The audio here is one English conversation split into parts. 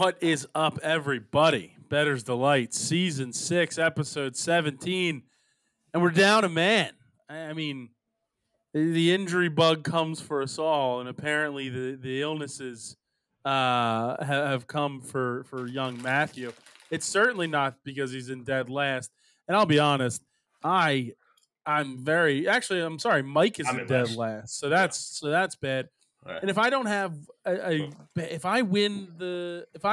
What is up, everybody? Bettors Delight, Season 6, Episode 17. And we're down a man. I mean, the injury bug comes for us all, and apparently the illnesses have come for young Matthew. It's certainly not because he's in dead last. And I'll be honest, I'm sorry, Mike is in dead last. So that's bad. Right. And if I don't have if I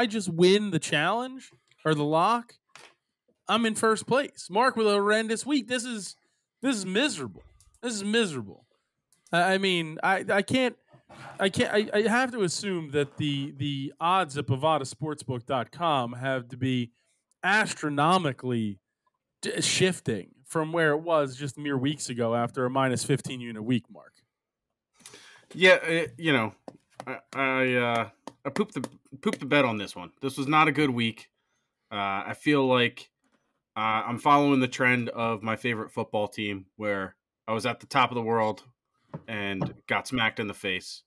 just win the challenge or the lock, I'm in first place. Mark with a horrendous week. This is miserable. This is miserable. I mean, I have to assume that the odds at bovadasportsbook.com have to be astronomically shifting from where it was just mere weeks ago after a minus 15 unit week, Mark. Yeah, I pooped the bed on this one. This was not a good week. I feel like I'm following the trend of my favorite football team, where I was at the top of the world and got smacked in the face.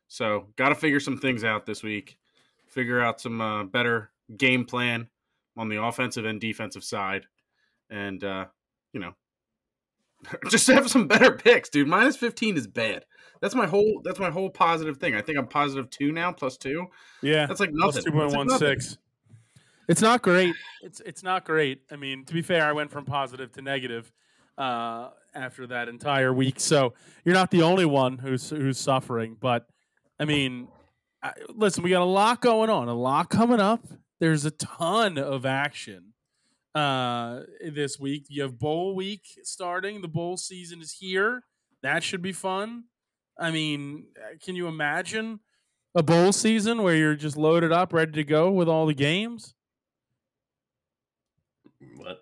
So, got to figure some things out this week. Figure out some better game plan on the offensive and defensive side, and just have some better picks, dude. Minus 15 is bad. That's my whole positive thing. I think I'm positive 2 now, plus 2. Yeah, that's like nothing. Plus 2.16. It's not great. It's not great. I mean, to be fair, I went from positive to negative after that entire week. So you're not the only one who's suffering. But I mean, listen, we got a lot going on, a lot coming up. There's a ton of action this week. You have bowl week starting. The bowl season is here. That should be fun. I mean, can you imagine a bowl season where you're just loaded up, ready to go with all the games? What?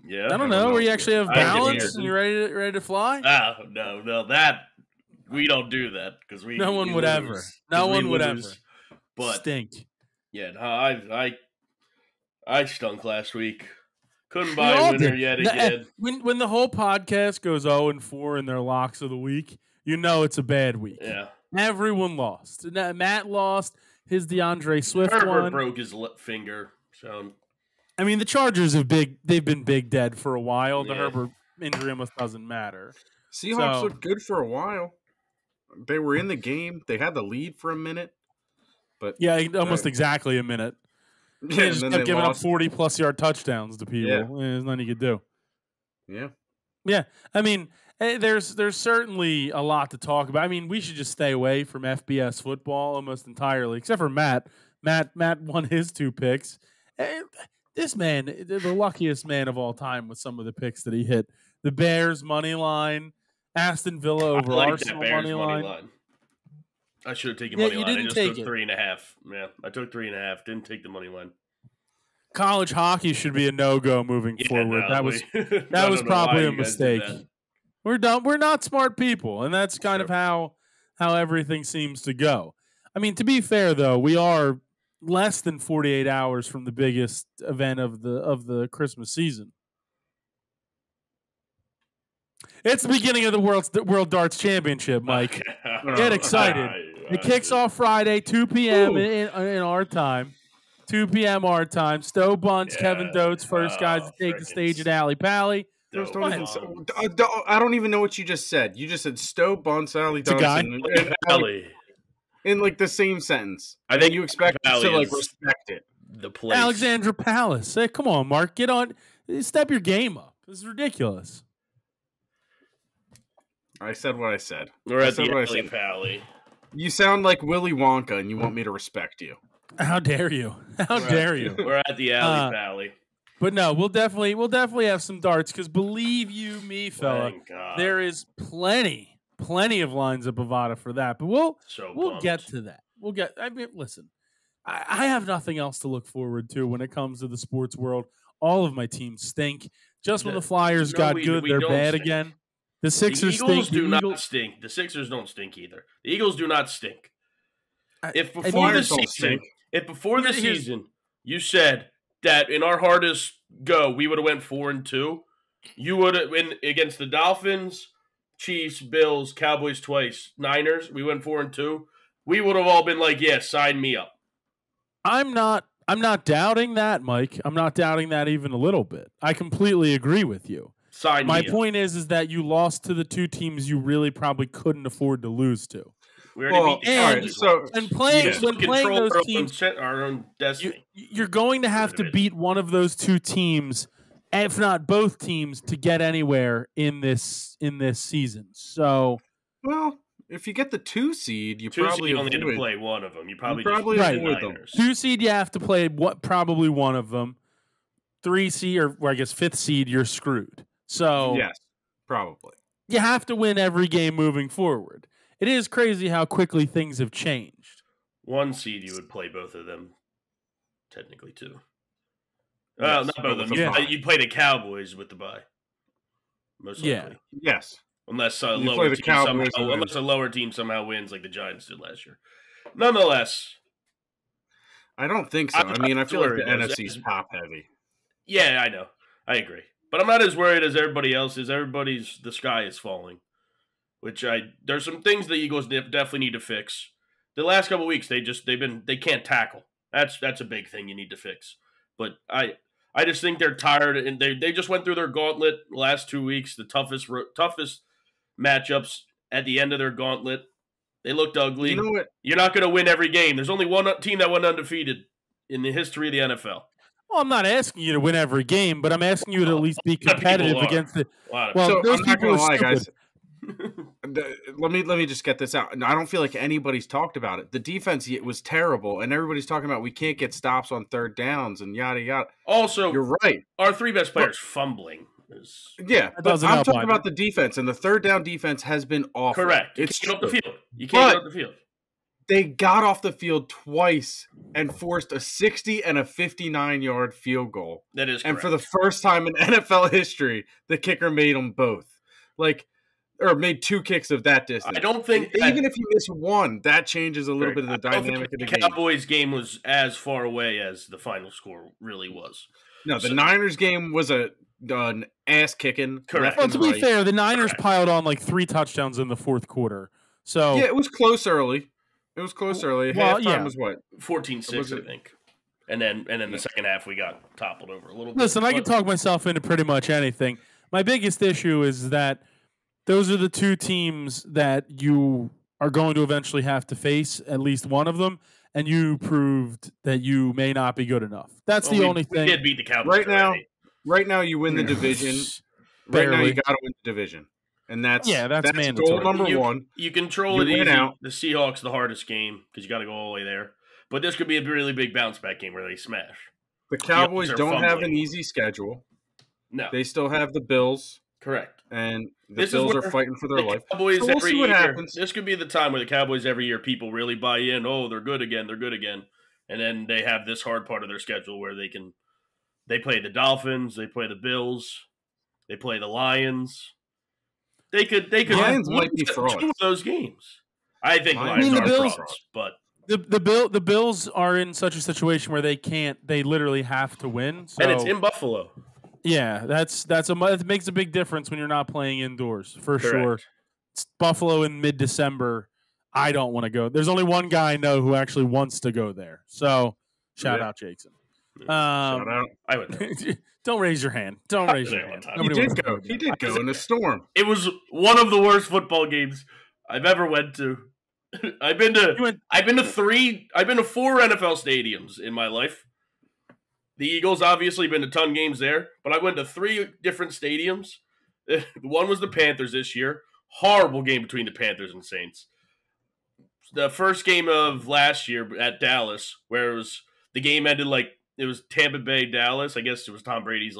Yeah, I don't know. Where you actually have balance and you're ready to fly? No, that we don't do that because no one would ever. No one would ever. But stink. Yeah, no, I stunk last week. Couldn't buy a winner yet again. When the whole podcast goes 0-4 in their locks of the week, you know it's a bad week. Yeah. Everyone lost. Matt lost his DeAndre Swift Herbert one. broke his finger. So I mean, the Chargers they've been big dead for a while. The Herbert injury almost doesn't matter. Seahawks looked good for a while. They were in the game. They had the lead for a minute. But yeah, almost exactly a minute. Yeah, they just kept giving up 40-plus yard touchdowns to people. Yeah. There's nothing you could do. Yeah. Yeah. I mean, there's certainly a lot to talk about. I mean, we should just stay away from FBS football almost entirely, except for Matt. Matt won his 2 picks. This man, the luckiest man of all time with some of the picks that he hit. The Bears money line, Aston Villa over Arsenal money line. I should have taken money line. I just took 3.5. Yeah, I took 3.5. Didn't take the money line. College hockey should be a no-go moving forward. No, that was probably a mistake. We're done. We're not smart people, and that's kind of how everything seems to go. I mean, to be fair though, we are less than 48 hours from the biggest event of the Christmas season. It's the beginning of the World Darts Championship, Mike. Get excited. It kicks off Friday, 2 p.m. in our time. 2 p.m. our time. Stowe Bunts, Kevin Dotes, first guys to take the stage at Alley Pally. I don't even know what you just said. You just said Stowe Bunts, Alley Johnson, and Alley in like the same sentence. I think you expect us to like respect it. The place, Alexandra Palace. Hey, come on, Mark, get on, step your game up. This is ridiculous. I said what I said. We're at the Alley Pally. You sound like Willy Wonka, and you want me to respect you. How dare you? How dare you? We're at the Alley Pally. But no, we'll definitely have some darts because believe you me, fella, there is plenty of lines of Bovada for that. But we'll get to that. I mean, listen, I have nothing else to look forward to when it comes to the sports world. All of my teams stink. Just when the Flyers got good, they're bad again. The Sixers stink. The Eagles do not stink. The Sixers don't stink either. The Eagles do not stink. If before the season you said that in our hardest go we would have went 4-2, you would have been against the Dolphins, Chiefs, Bills, Cowboys twice, Niners. We went 4-2. We would have all been like, "Yeah, sign me up." I'm not doubting that, Mike. I'm not doubting that even a little bit. I completely agree with you. My point is that you lost to the two teams you really probably couldn't afford to lose to. We already beat the Cowboys. And playing those teams, our own destiny. You're going to have to beat one of those two teams, if not both teams, to get anywhere in this season. So, well, if you get the 2 seed, you probably only need to play one of them. You probably avoid them. 2 seed, you have to play probably one of them. 3 seed, or I guess 5th seed, you're screwed. So yes, probably you have to win every game moving forward. It is crazy how quickly things have changed. 1 seed, you would play both of them, technically, too. Not both of them. Yeah. You play the Cowboys with the bye. Most likely. Yes. Unless a lower team somehow wins like the Giants did last year. Nonetheless. I don't think so. I feel like the NFC's top heavy. Yeah, I know. I agree. But I'm not as worried as everybody else is. The sky is falling. There's some things the Eagles definitely need to fix. The last couple of weeks, they can't tackle. That's a big thing you need to fix. But I just think they're tired, and they just went through their gauntlet the last 2 weeks, the toughest matchups at the end of their gauntlet. They looked ugly. You know what? You're not going to win every game. There's only one team that went undefeated in the history of the NFL. Well, I'm not asking you to win every game, but I'm asking you to at least be competitive against the. Well, so I'm not going to lie, guys. Let me just get this out. I don't feel like anybody's talked about it. The defense was terrible, and everybody's talking about we can't get stops on 3rd downs and yada yada. Also, you're right. Our 3 best players fumbling. But I'm talking about the defense, and the 3rd down defense has been awful. Correct. You can't get off the field. You can't get off the field. They got off the field twice and forced a 60 and a 59-yard field goal. That is correct. And for the first time in NFL history, the kicker made them both. Or made 2 kicks of that distance. I don't think even if you miss one, that changes a little bit of the dynamic of the game. The Cowboys game was as far away as the final score really was. No, the Niners game was an ass kicking. Correct. Well, to be fair, the Niners piled on 3 touchdowns in the 4th quarter. So yeah, it was close early. Halftime was what? 14-6, I think. And then the second half we got toppled over a little bit. Listen, I can talk myself into pretty much anything. My biggest issue is that those are the 2 teams that you are going to eventually have to face, at least one of them, and you proved that you may not be good enough. That's the only thing. We did beat the Cowboys right now you win the division. Right now you got to win the division. And that's mandatory. Goal number 1. You control it easy. The Seahawks, the hardest game, because you got to go all the way there. But this could be a really big bounce-back game where they smash. The Cowboys don't have an easy schedule. No. They still have the Bills. Correct. And the Bills are fighting for their life. Cowboys so we'll see what happens. This could be the time where the Cowboys every year people really buy in. Oh, they're good again. And then they have this hard part of their schedule where they play the Dolphins, they play the Bills, they play the Lions. They could Lions might be frauds. 2 of those games. I think Lions are frauds, but the Bills are in such a situation where they literally have to win. So. And it's in Buffalo. Yeah, it makes a big difference when you're not playing indoors, for sure. It's Buffalo in mid-December. I don't want to go. There's only one guy I know who actually wants to go there. So, shout out, Jason. Shout out. I would know. Don't raise your hand. Don't raise your hand. He did go. He did go in a storm. It was one of the worst football games I've ever went to. I've been to 4 NFL stadiums in my life. The Eagles obviously been to ton games there, but I went to 3 different stadiums. One was the Panthers this year. Horrible game between the Panthers and Saints. The first game of last year at Dallas, where the game ended it was Tampa Bay, Dallas. I guess it was Tom Brady's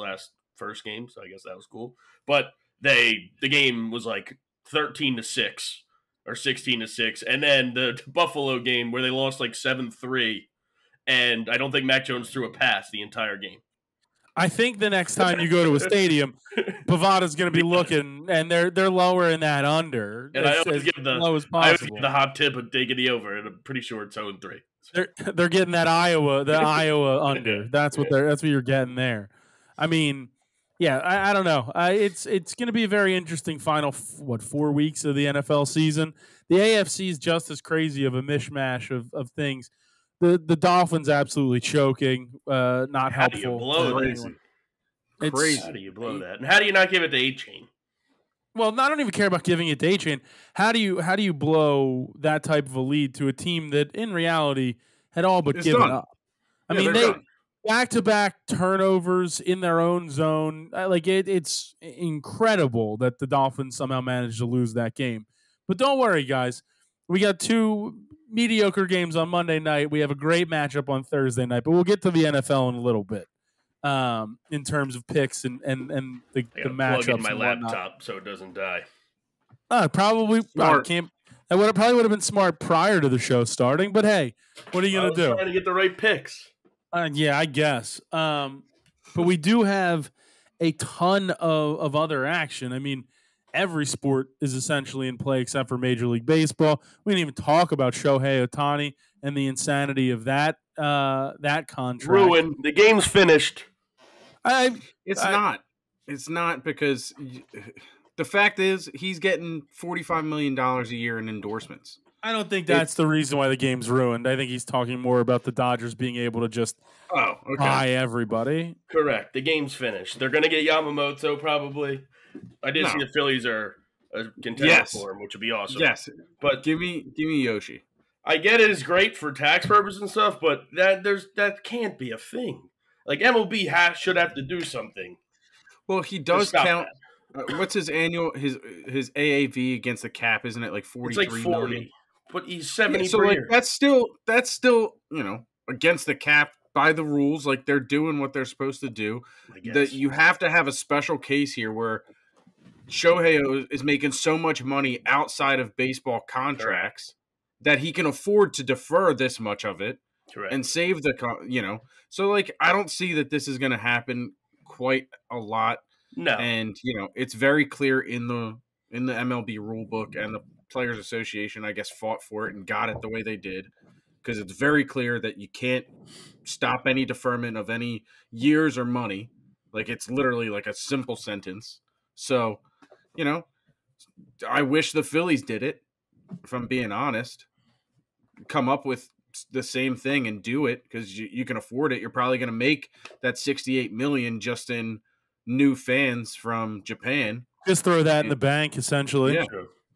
first game, so I guess that was cool. But the game was 13-6 or 16-6, and then the Buffalo game where they lost 7-3. And I don't think Mac Jones threw a pass the entire game. I think the next time you go to a stadium, Bovada's going to be looking, and they're lowering that under. And I always give the hot tip of taking the over, and I'm pretty sure it's 0-3. They're getting that Iowa under. That's what you're getting there. I mean, yeah, I don't know. It's going to be a very interesting final 4 weeks of the NFL season. The AFC is just as crazy of a mishmash of things. The Dolphins absolutely choking, not How do you helpful. blow Crazy. that? Crazy. How do you blow that? And how do you not give it to A-Chain? Well, I don't even care about giving it to A-Chain. How do you blow that type of a lead to a team that in reality had all but given up? I mean, they back-to-back turnovers in their own zone. It's incredible that the Dolphins somehow managed to lose that game. But don't worry, guys. We got 2 mediocre games on Monday night. We have a great matchup on Thursday night, but we'll get to the NFL in a little bit. In terms of picks and the matchups. Plug in my laptop so it doesn't die. Probably can't. That probably would have been smart prior to the show starting. But hey, what are you gonna do? Trying to get the right picks. Yeah, I guess. But we do have a ton of other action. I mean, every sport is essentially in play except for Major League Baseball. We didn't even talk about Shohei Ohtani and the insanity of that contract. Ruined. The game's finished. It's not because the fact is he's getting $45 million a year in endorsements. I don't think that's the reason why the game's ruined. I think he's talking more about the Dodgers being able to just buy everybody. Correct. The game's finished. They're going to get Yamamoto probably. I did see the Phillies are a contender for him, which would be awesome. Yes, but give me Yoshi. I get it is great for tax purposes and stuff, but that can't be a thing. Like MLB should have to do something. Well, he does count. What's his annual his AAV against the cap? Isn't it like 43 It's like 40, million? But he's 70 so per like year. that's still against the cap by the rules. Like they're doing what they're supposed to do. That you have to have a special case here where Shohei is making so much money outside of baseball contracts that he can afford to defer this much of it. Correct. And save so like I don't see that this is going to happen quite a lot. No, and it's very clear in the MLB rule book, and the Players Association I guess fought for it and got it the way they did because it's very clear that you can't stop any deferment of any years or money. Like it's literally like a simple sentence. So I wish the Phillies did it. If I'm being honest, come up with the same thing and do it because you can afford it. You're probably going to make that $68 million just in new fans from Japan. Just throw that in the bank, essentially. Yeah,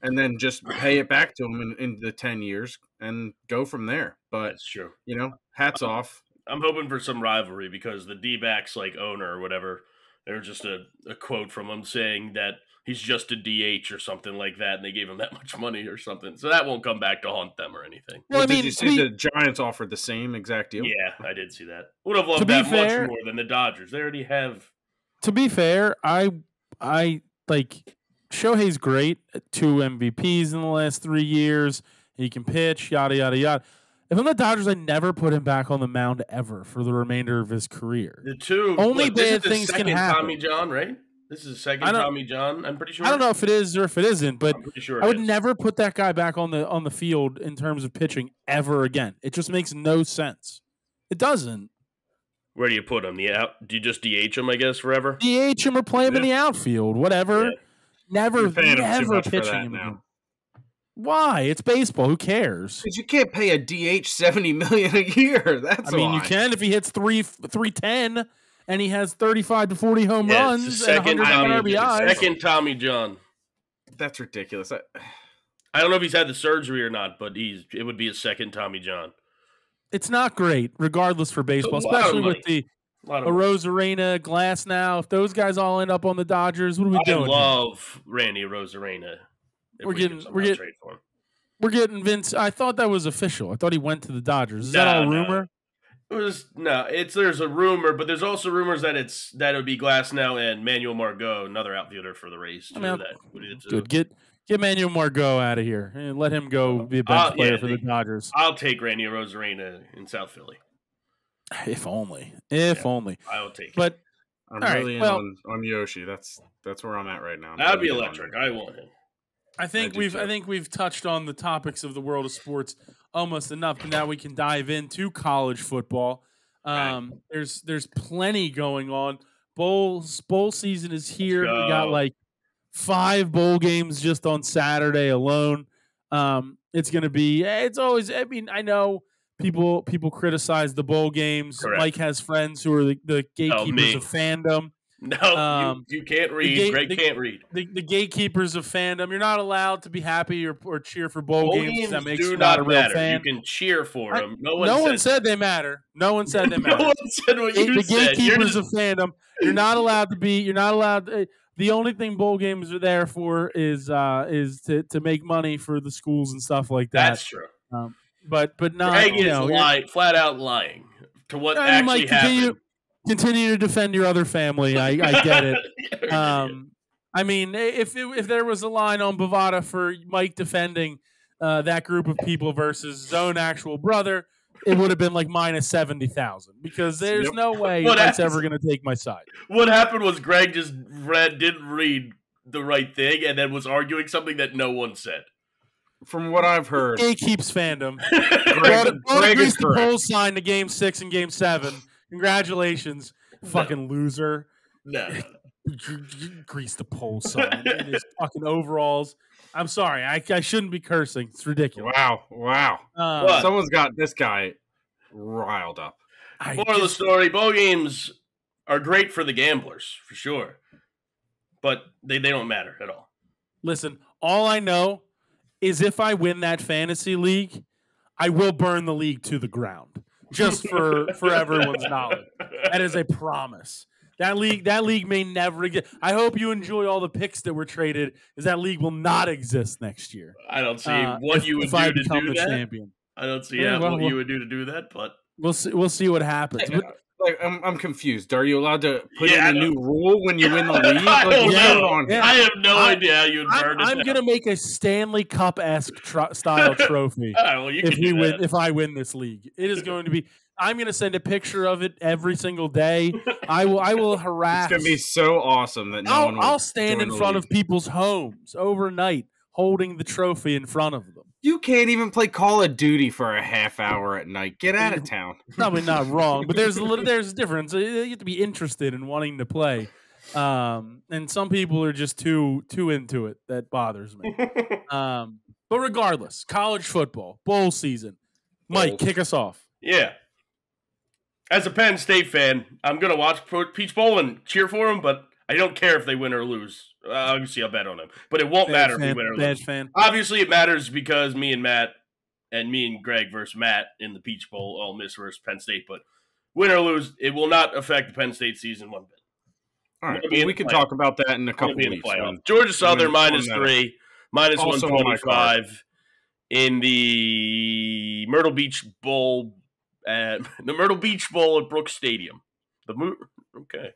and then just pay it back to them in the 10 years and go from there. But that's true. Hats off. I'm hoping for some rivalry because the D-backs owner or whatever, there was just a quote from him saying that he's just a DH or something like that, and they gave him that much money or something. So that won't come back to haunt them or anything. Well, did you see the Giants offered the same exact deal? Yeah, I did see that. Would have loved that much more than the Dodgers. They already have. To be fair, I like Shohei's great. 2 MVPs in the last 3 years. He can pitch, yada, yada, yada. If I'm the Dodgers, I never put him back on the mound ever for the remainder of his career. The two only bad things can happen. Tommy John, right? This is the second Tommy John. I'm pretty sure. I don't know if it is or if it isn't, but I'm pretty sure I would never put that guy back on the field in terms of pitching ever again. It just makes no sense. It doesn't. Where do you put him? Do you just DH him? I guess forever. DH him or play him in the outfield, whatever. Yeah. Never pitching him again. Why? It's baseball. Who cares? Because you can't pay a DH $70 million a year. That's you can if he hits 310 and he has 35 to 40 home runs and 100 RBIs. Second Tommy John. That's ridiculous. I don't know if he's had the surgery or not, but it would be a second Tommy John. It's not great, regardless for baseball, especially with the Arozarena, Glass now. If those guys all end up on the Dodgers, what are we doing? I love Randy Arozarena. We're getting Vince. I thought that was official. I thought he went to the Dodgers. Is that all rumor? There's a rumor, but there's also rumors that it would be Glass now and Manuel Margot, another outfielder for the Rays. Good. Get Manuel Margot out of here and let him go be a bench player for the Dodgers. I'll take Randy Arozarena in South Philly. If only. I will take it. But I'm really in on Yoshi. That's where I'm at right now. That'd be electric. I want him. I think we've touched on the topics of the world of sports almost enough, but now we can dive into college football. There's plenty going on. Bowl season is here. We got 5 bowl games just on Saturday alone. It's going to be. It's always. I know People criticize the bowl games. Correct. Mike has friends who are the gatekeepers of fandom. No, you can't read. Greg can't read. The gatekeepers of fandom. You're not allowed to be happy or cheer for bowl games. That makes you not a real matter. fan. You can cheer for them. No one said they matter. No one said they matter. No one said what you said. The gatekeepers of fandom. You're not allowed to be. You're not allowed. The only thing bowl games are there for is to make money for the schools and stuff like that. That's true. But not. Greg is flat out lying to what actually happened. Continue to defend your other family. I get it. I mean, if there was a line on Bovada for Mike defending that group of people versus his own actual brother, it would have been like minus 70,000 because there's no way Mike's ever going to take my side. What happened was Greg just didn't read the right thing and then was arguing something that no one said. From what I've heard, gatekeeps fandom. Greg is the poll sign to Game 6 and Game 7. Congratulations, fucking loser. No. Grease the pole sign in his fucking overalls. I'm sorry. I shouldn't be cursing. It's ridiculous. Wow. Someone's got this guy riled up. Moral of the story, bowl games are great for the gamblers, for sure. But they don't matter at all. Listen, all I know is if I win that fantasy league, I will burn the league to the ground. Just for everyone's knowledge. That is a promise. That league may never exist. I hope you enjoy all the picks that were traded, because that league will not exist next year. I don't see what you would do to do that. Champion. I don't see what you would do to do that, but we'll see what happens. I'm confused. Are you allowed to put in a new rule when you win the league? I have no idea how you'd burn it. I'm going to make a Stanley Cup-esque style trophy if I win this league. It is going to be. I'm going to send a picture of it every single day. I will harass. It's going to be so awesome that I'll stand in front of people's homes overnight, holding the trophy in front of them. You can't even play Call of Duty for a half hour at night. Get out of town. Probably not wrong, but there's a difference. You have to be interested in wanting to play, and some people are just too into it. That bothers me. But regardless, college football bowl season. Mike, kick us off. Yeah. As a Penn State fan, I'm gonna watch Peach Bowl and cheer for them, but I don't care if they win or lose. Obviously, I'll bet on them, but it won't matter if they win or lose. Obviously, it matters because me and Greg versus Matt in the Peach Bowl, Ole Miss versus Penn State. But win or lose, it will not affect the Penn State season one bit. All right, we can talk about that in a couple weeks. Georgia Southern -3, -125 in the Myrtle Beach Bowl at Brooks Stadium. Okay.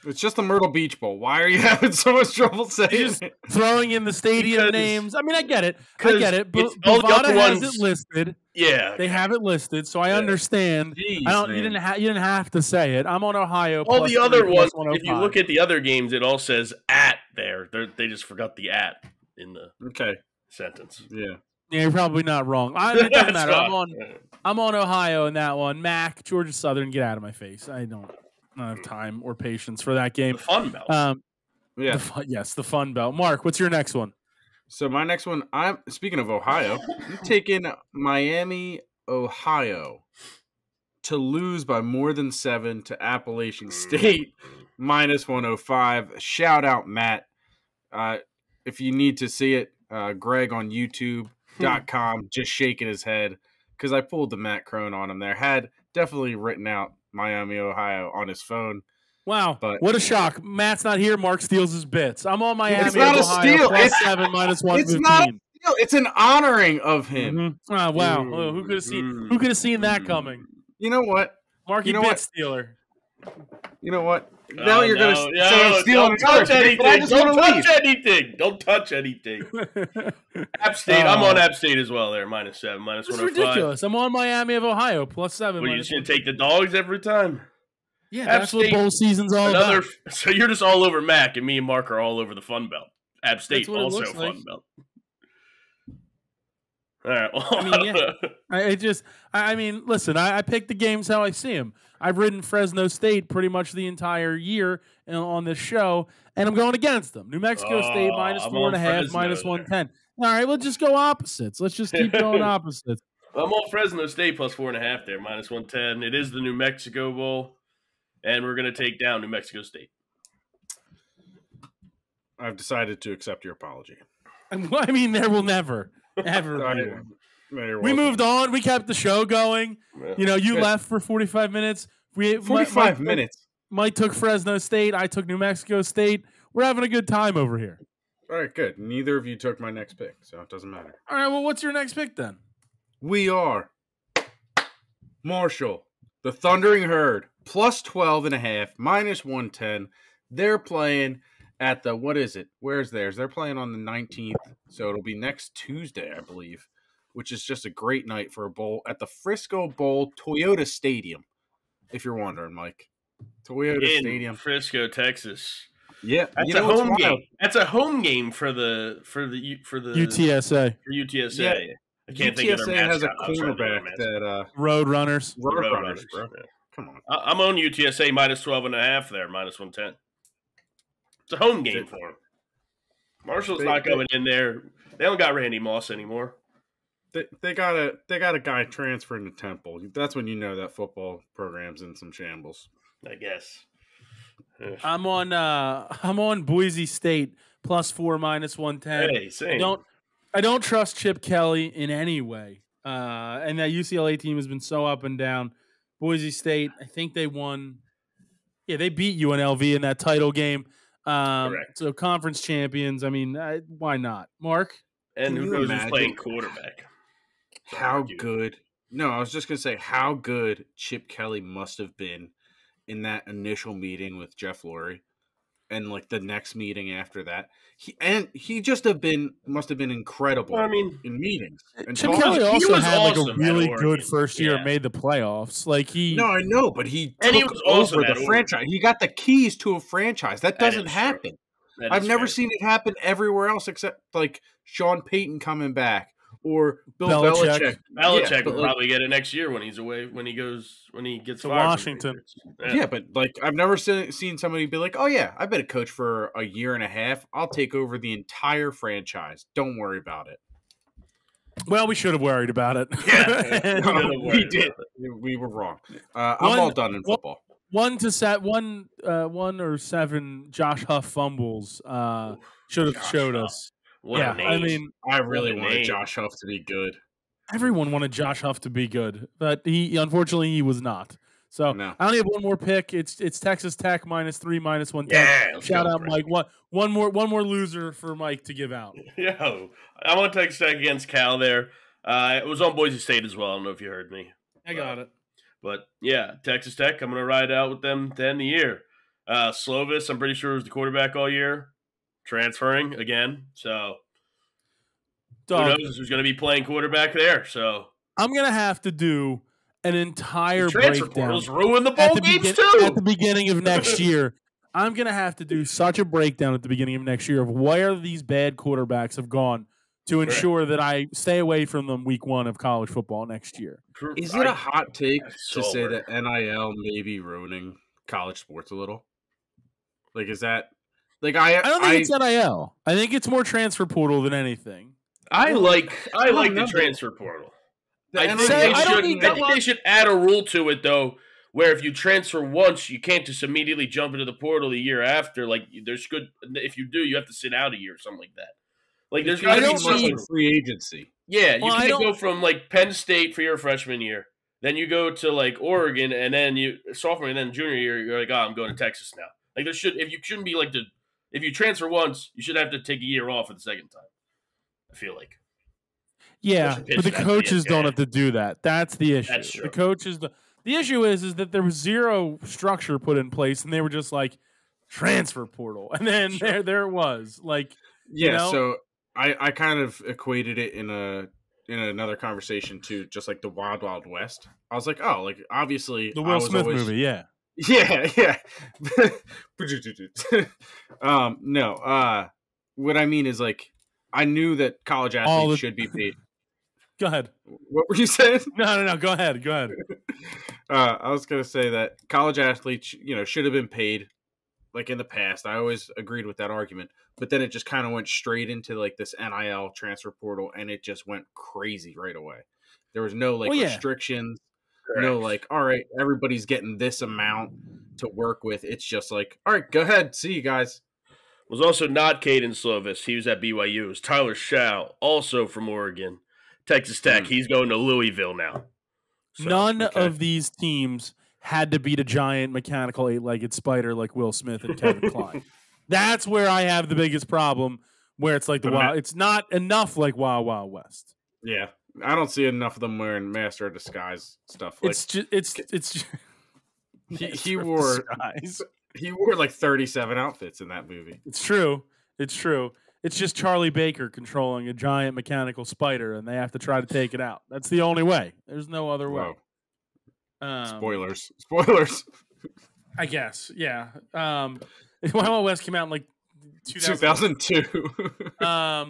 It's just the Myrtle Beach Bowl. Why are you having so much trouble saying it? Throwing in the stadium names? I mean, I get it. But Bovada has it listed. Yeah, they have it listed, so I understand. Jeez, you didn't have to say it. I'm on Ohio. All the other ones, if you look at the other games, it all says "at" there. They just forgot the "at" in the sentence. Yeah, you're probably not wrong. It doesn't matter. I'm on Ohio in that one. Mac, Georgia Southern, get out of my face. I don't have time or patience for that game. The Fun Belt. The Fun Belt. Mark, what's your next one? So my next one, speaking of Ohio, I'm taking Miami, Ohio to lose by more than 7 to Appalachian State, -105. Shout out, Matt. If you need to see it, Greg on YouTube.com just shaking his head because I pulled the Matt Crone on him there. Had definitely written out Miami, Ohio on his phone. Wow, what a shock. Matt's not here. Mark steals his bits. I'm on Miami, it's not Ohio, a steal. +7, -115. It's not a steal. It's an honoring of him. Mm-hmm. Oh, wow. Who could have seen that coming? You know what? Marky bit stealer. You know what? Now you're going to say I'm Don't stealing touch anything. Don't touch anything. App State. I'm on App State as well there. -7, -105. It's ridiculous. I'm on Miami of Ohio, +7. Well, you're just going to take the dogs every time? Yeah, that's what bowl season's all about. So you're just all over Mac, and me and Mark are all over the Fun Belt. App State also Fun Belt. All right. I mean, listen, I pick the games how I see them. I've ridden Fresno State pretty much the entire year on this show, and I'm going against them. New Mexico State -4.5, -110. All right, we'll just go opposites. Let's just keep going opposites. I'm on Fresno State plus 4.5 there, minus 110. It is the New Mexico Bowl, and we're going to take down New Mexico State. I've decided to accept your apology. I mean, there will never, ever be one. We moved on. We kept the show going. Yeah. You left for 45 minutes. 45 minutes. Mike took Fresno State. I took New Mexico State. We're having a good time over here. All right, good. Neither of you took my next pick, so it doesn't matter. All right, well, what's your next pick then? We are Marshall, the Thundering Herd, plus 12.5, minus 110. They're playing at the, what is it? Where's theirs? They're playing on the 19th, so it'll be next Tuesday, I believe, which is just a great night for a bowl at the Frisco Bowl Toyota Stadium, if you're wondering, Mike. Toyota Stadium. Frisco, Texas. Yeah, that's a home game. That's a home game for the UTSA. For UTSA. Yeah. I can't UTSA think of their has a mascot. cornerback that Roadrunners. Roadrunners, bro. Yeah. Come on. I'm on UTSA minus 12.5 there, minus 110. It's a home game for them. Marshall's not going in there. They don't got Randy Moss anymore. They got a guy transferring to Temple. That's when you know that football program's in some shambles. I guess. I'm on Boise State plus 4, minus 110. Hey, same. I don't trust Chip Kelly in any way. And that UCLA team has been so up and down. Boise State, I think they won. Yeah, they beat UNLV in that title game. Correct. So conference champions. I mean, why not? Mark? And who knows who's playing quarterback? How good? No, I was just going to say how good Chip Kelly must have been in that initial meeting with Jeff Lurie, and like the next meeting after that. He just must have been incredible. Well, I mean, in meetings. And Chip Kelly also had awesome like a really good first year, made the playoffs. No, I know, but he took over the franchise. He got the keys to a franchise. That doesn't happen. I've never seen it happen everywhere else except like Sean Payton coming back or Bill Belichick. Belichick will probably get it next year when he's away, when he gets to Washington. Yeah, but like I've never seen somebody be like, "Oh yeah, I've been a coach for a year and a half. I'll take over the entire franchise. Don't worry about it." Well, we should have worried about it. Yeah, we did. We were wrong. I'm all done in football. 1 or 7 Josh Huff fumbles should have showed us. I mean, I really wanted Josh Huff to be good. Everyone wanted Josh Huff to be good, but unfortunately he was not. So no. I only have one more pick. It's Texas Tech minus 3, minus 110. Yeah, shout out Mike. One more loser for Mike to give out. Yo, I want Texas Tech against Cal there. It was on Boise State as well. I don't know if you heard me. I got it. But yeah, Texas Tech. I'm gonna ride out with them to end the year. Slovis, I'm pretty sure was the quarterback all year, transferring again. So who knows who's going to be playing quarterback there? So I'm going to have to do an entire breakdown. Ruin the bowl games too at the beginning of next year. I'm going to have to do such a breakdown at the beginning of next year of where these bad quarterbacks have gone to ensure that I stay away from them week 1 of college football next year. Is it a hot take to say that NIL may be ruining college sports a little? Like, is that like I don't think it's NIL. I think it's more transfer portal than anything. I like the transfer portal. I think they should add a rule to it though, where if you transfer once, you can't just immediately jump into the portal the year after. Like if you do, you have to sit out a year or something like that. Like there's got to be some free agency. Yeah, you can't go from like Penn State for your freshman year, then you go to like Oregon, and then sophomore and then junior year, you're like, I'm going to Texas now. Like shouldn't be like if you transfer once, you should have to take a year off at the second time. I feel like. Yeah, but the coaches don't have to do that. That's the issue. That's true. The coaches, the issue is that there was zero structure put in place, and they were just like transfer portal, and then there it was. Like, So I kind of equated it in another conversation to just like the Wild Wild West. I was like, oh, like obviously the Will Smith movie, yeah. Yeah. No. What I mean is like I knew that college athletes should be paid. Go ahead. What were you saying? No. Go ahead. I was going to say that college athletes, should have been paid like in the past, I always agreed with that argument. But then it just kind of went straight into like this NIL transfer portal, and it just went crazy right away. There was no restrictions, no like, all right, everybody's getting this amount to work with. It's just like, all right, go ahead, see you guys. It was also not Caden Slovis. He was at BYU. It was Tyler Schau, also from Oregon. Texas Tech. He's going to Louisville now. So, None of these teams had to beat a giant mechanical 8-legged spider like Will Smith and Kevin Kline. That's where I have the biggest problem, where it's like it's not enough like Wild Wild West. Yeah. I don't see enough of them wearing Master of Disguise stuff. Like, it's just he wore like 37 outfits in that movie. It's true. It's just Charlie Baker controlling a giant mechanical spider, and they have to try to take it out. That's the only way. There's no other way. Spoilers. I guess, yeah. Wild Wild West came out in like 2002. All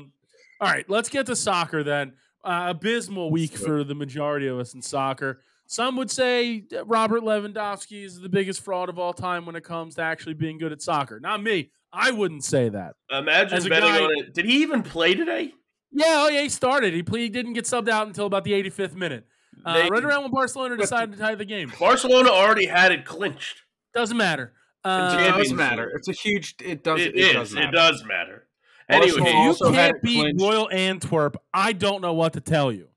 right, let's get to soccer then. Abysmal week for the majority of us in soccer. Some would say Robert Lewandowski is the biggest fraud of all time when it comes to actually being good at soccer. Not me. I wouldn't say that. Imagine betting on it. Did he even play today? Yeah, he started. He didn't get subbed out until about the 85th minute. Right around when Barcelona decided to tie the game. Barcelona already had it clinched. Doesn't matter. It does matter. It's a huge. It does matter. It does matter. Anyway, if you can't beat Royal Antwerp, I don't know what to tell you.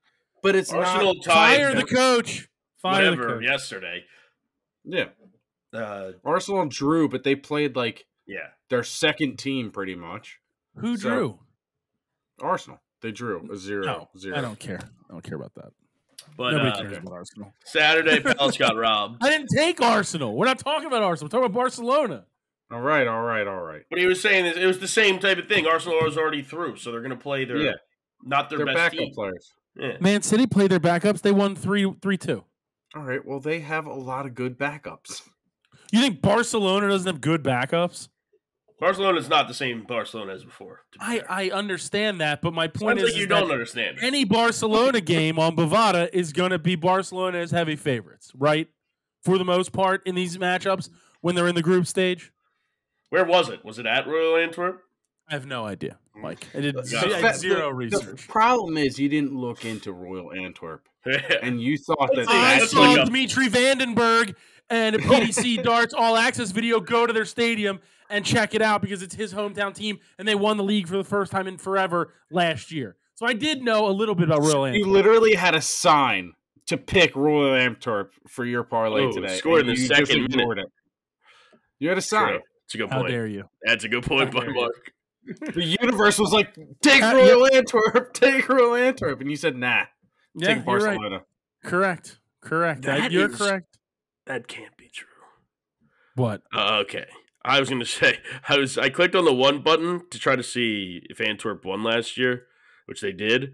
But it's Arsenal not. Fire the coach. Fire the coach. Yesterday. Yeah. Arsenal drew, but they played like their second team pretty much. Who drew? Arsenal. They drew a 0-0. I don't care. I don't care about that. But nobody cares about Arsenal. Saturday, Palace got robbed. I didn't take Arsenal. We're not talking about Arsenal. We're talking about Barcelona. All right. What he was saying is it was the same type of thing. Arsenal was already through, so they're going to play their not their best backup team. Players. Yeah. Man City played their backups. They won 3-2. All right. Well, they have a lot of good backups. You think Barcelona doesn't have good backups? Barcelona is not the same Barcelona as before. I understand that, but my point is, you don't understand. Any Barcelona game on Bovada is going to be Barcelona as heavy favorites, right? For the most part in these matchups when they're in the group stage. Where was it? Was it at Royal Antwerp? I have no idea, Mike. I did zero research. The problem is you didn't look into Royal Antwerp, and you thought that I saw Dimitri Vandenberg and a PDC Darts All Access video go to their stadium and check it out because it's his hometown team, and they won the league for the first time in forever last year. So I did know a little bit about Royal Antwerp. You literally had a sign to pick Royal Antwerp for your parlay today. Scored in the second minute. You had a sign. That's a good point. How dare you? That's a good point by Mark. The universe was like, take Royal Antwerp, take Royal Antwerp. And you said, nah, take Barcelona. Right. Correct. You're correct. That can't be true. What? Okay. I was going to say, I clicked on the one button to try to see if Antwerp won last year, which they did,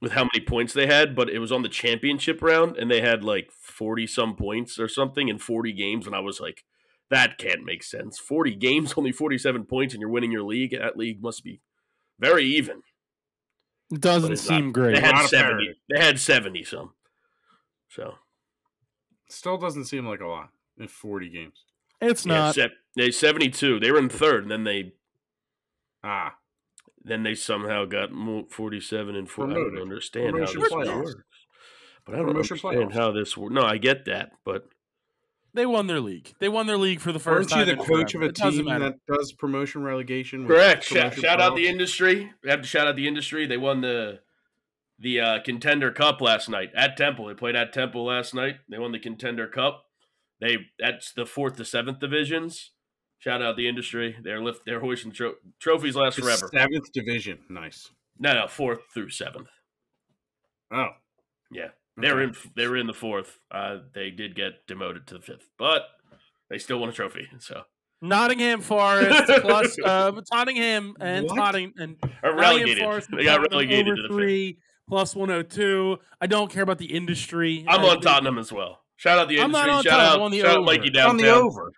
with how many points they had, but it was on the championship round, and they had like 40-some points or something in 40 games, and I was like, that can't make sense. 40 games, only 47 points, and you're winning your league. That league must be very even. It doesn't seem great. They had 70. They had 70-some. So, still doesn't seem like a lot in 40 games. It's not. They 72. They were in third, and then they then they somehow got 47 and 4. I don't understand how this works. But I don't understand how this works. No, I get that, but they won their league. They won their league for the first time. Aren't you the coach of a team that does promotion relegation? Correct. Shout out the industry. We have to shout out the industry. They won the Contender Cup last night at Temple. They played at Temple last night. They won the Contender Cup. That's the 4th to 7th divisions. Shout out the industry. They're hoisting trophies last forever. 7th division. Nice. No, 4th through 7th. Oh. Yeah. They were in the 4th. They did get demoted to the 5th, but they still won a trophy. So Nottingham Forest plus Tottenham and Nottingham relegated. Forest. They got relegated to the 3 plus 102. I don't care about the industry. I'm on Tottenham as well. Shout out the industry. Shout out Mikey downtown. On the over.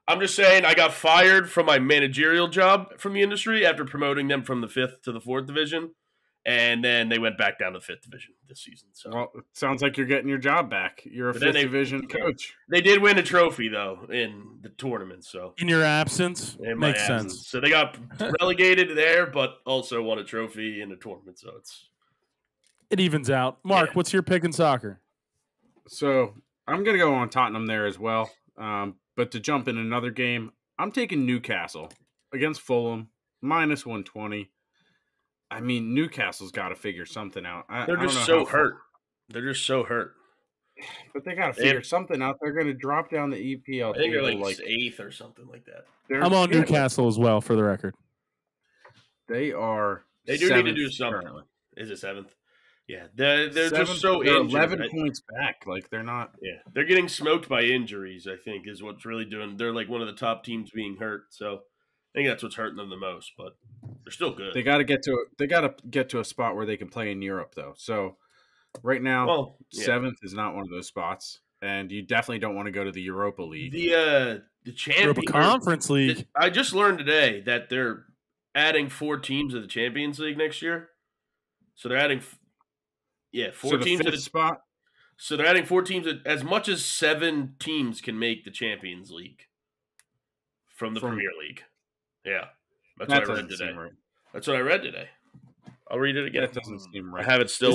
I'm just saying I got fired from my managerial job from the industry after promoting them from the 5th to the 4th division. And then they went back down to the 5th division this season. So, well, it sounds like you're getting your job back. You're a 5th division coach. They did win a trophy, though, in the tournament. So in your absence, makes sense. So they got relegated there, but also won a trophy in the tournament. So it evens out. Mark, what's your pick in soccer? So I'm going to go on Tottenham there as well. But to jump in another game, I'm taking Newcastle against Fulham, minus 120. I mean, Newcastle's got to figure something out. They're just so hurt. They're just so hurt. But they got to figure something out. They're going to drop down the EPL. I think they're like 8th or something like that. I'm on Newcastle as well, for the record. They are. They do need to do something. Currently. Is it 7th? Yeah, they're just so injured. 11 points back. Like, they're not. Yeah, they're getting smoked by injuries, I think, is what's really doing. They're like one of the top teams being hurt. So I think that's what's hurting them the most. But they're still good. They got to get to a spot where they can play in Europe, though. So right now, 7th is not one of those spots, and you definitely don't want to go to the Europa League. The Europa Conference League. I just learned today that they're adding 4 teams to the Champions League next year. So they're adding 4 teams to the spot. So they're adding 4 teams. As much as 7 teams can make the Champions League from the Premier League. Yeah, that's what I read today. Right. That's what I read today. I'll read it again. That doesn't seem right. I have it still.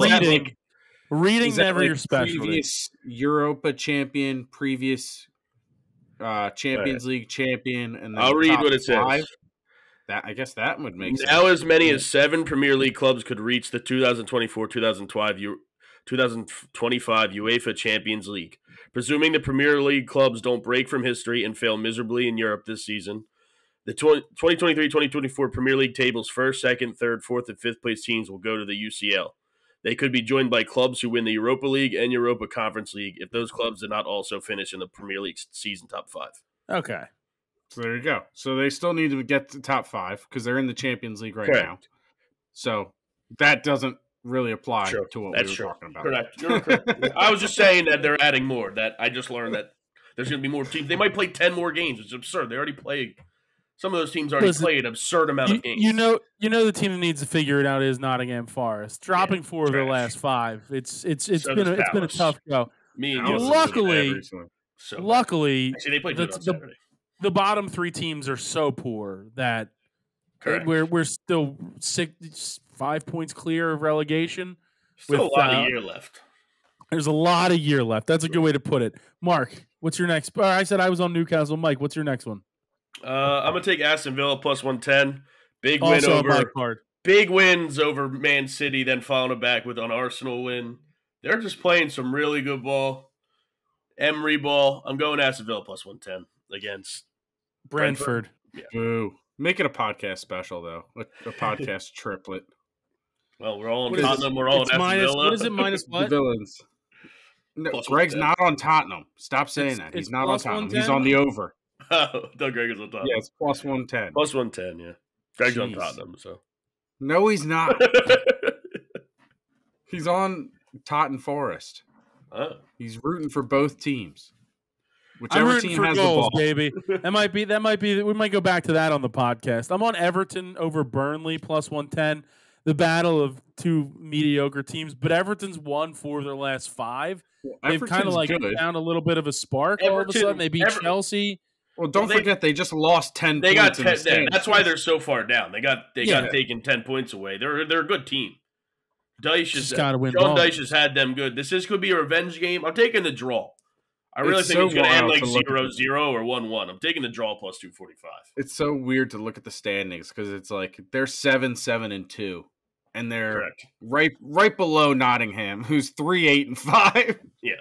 Reading never your specialty. Previous Europa champion, previous Champions League champion, and then I'll read what it 5. says. I guess that would make sense. Now, as many as 7 Premier League clubs could reach the 2024-2025 UEFA Champions League. Presuming the Premier League clubs don't break from history and fail miserably in Europe this season, the 2023-2024 Premier League table's 1st, 2nd, 3rd, 4th, and 5th place teams will go to the UCL. They could be joined by clubs who win the Europa League and Europa Conference League if those clubs did not also finish in the Premier League season top 5. Okay. So there you go. So they still need to get to top 5 because they're in the Champions League right now. So that doesn't really apply to what we were talking about. Correct. You're correct. I was just saying that they're adding more. That I just learned that there's going to be more teams. They might play 10 more games. It's absurd. They already played. Some of those teams already played an absurd amount of games. You know the team that needs to figure it out is Nottingham Forest. Dropping 4 of their last 5. It's been a tough go. Luckily, actually, they played the bottom 3 teams are so poor that we're still 5 points clear of relegation. Still a lot of year left. There's a lot of year left. That's a good way to put it. Mark, what's your next? I said I was on Newcastle. Mike, what's your next one? I'm gonna take Aston Villa plus 110. Big wins over Man City, then following it back with an Arsenal win. They're just playing some really good ball. Emery ball. I'm going Aston Villa plus 110 against Brentford. Yeah. Boo. Make it a podcast special though. A podcast triplet. Well, we're all in Tottenham. We're all in Aston Villa. What is it? Minus what? The villains. No, Greg's not on Tottenham. Stop saying that. He's not on Tottenham. He's on the over. Oh, Doug Greg is on Tottenham. Yeah, it's plus 110. Plus 110, yeah. Greg's on Tottenham, so. No, he's not. He's on Tottenham Forest. Oh. He's rooting for both teams. Whichever team has goals, the ball. Baby. That might be. We might go back to that on the podcast. I'm on Everton over Burnley plus 110. The battle of 2 mediocre teams, but Everton's won 4 of their last 5. Well, they've kind of found a little bit of a spark all of a sudden. They beat Chelsea. Well, don't forget they just lost 10 points. They got 10. That's why they're so far down. They got taken 10 points away. They're a good team. Sean Dyche has had them good. This could be a revenge game. I'm taking the draw. I really think it's going to end like 0-0 or 1-1. I'm taking the draw plus 245. It's so weird to look at the standings because it's like they're 7-7-2. And they're right below Nottingham, who's 3-8-5. Yeah,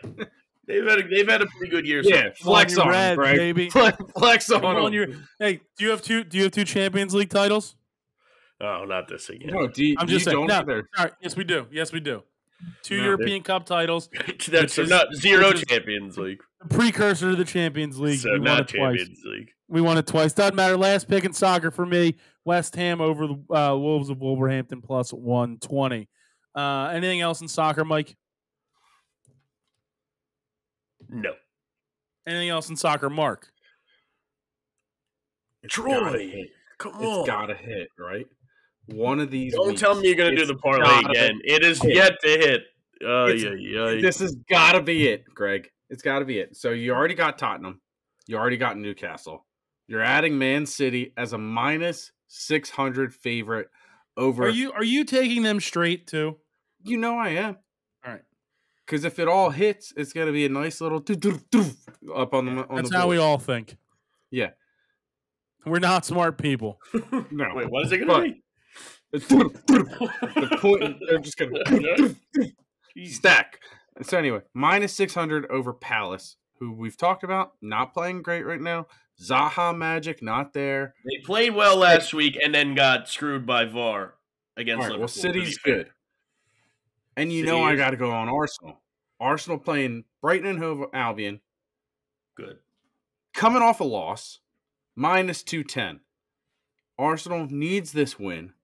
they've had a pretty good year. Yeah, flex on them, Greg. Baby. Flex on them. Hey, do you have two Champions League titles? Oh, not this again. No, I'm just saying. No, right, yes, we do. 2 European Cup titles. That's not 0 Champions League. Precursor to the Champions League. So not Champions League. We won it twice. Doesn't matter. Last pick in soccer for me. West Ham over the Wolves of Wolverhampton plus 120. Anything else in soccer, Mike? No. Anything else in soccer, Mark? Troy. Come on. It's got to hit, right? one of these Don't weeks, tell me you're going to do the parlay again. It is yet to hit. This has got to be it, Greg. It's got to be it. So you already got Tottenham. You already got Newcastle. You're adding Man City as a minus 600 favorite over. Are you taking them straight too? You know I am. All right. Because if it all hits, it's going to be a nice little up on the. That's how we all think. Yeah. We're not smart people. No. Wait, what is it going to be? The point, they're just going to stack. So anyway, minus 600 over Palace, who we've talked about, not playing great right now. Zaha Magic, not there. They played well last week and then got screwed by VAR against Liverpool. Well, City's good. And I got to go on Arsenal. Arsenal playing Brighton and Hove Albion. Good. Coming off a loss, minus 210. Arsenal needs this win.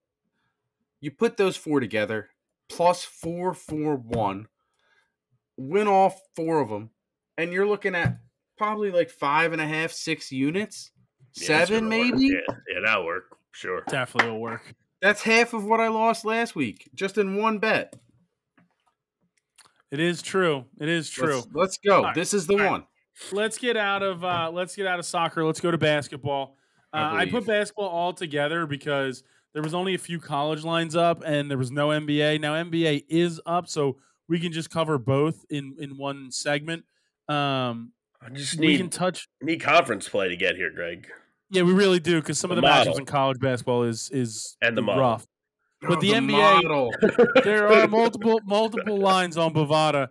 You put those four together, plus 441. Win all four of them, and you're looking at probably like 5.5, 6 units, 7 maybe. Yeah, that'll work. Sure, definitely will work. That's half of what I lost last week, just in one bet. It is true. It is true. Let's go. Right. This is the one. Let's get out of soccer. Let's go to basketball. I put basketball all together because there was only a few college lines up, and there was no NBA. Now NBA is up, so we can just cover both in one segment. I just need conference play to get here, Greg. Yeah, we really do, because some of the matchups in college basketball is and the rough. But the NBA, there are multiple lines on Bovada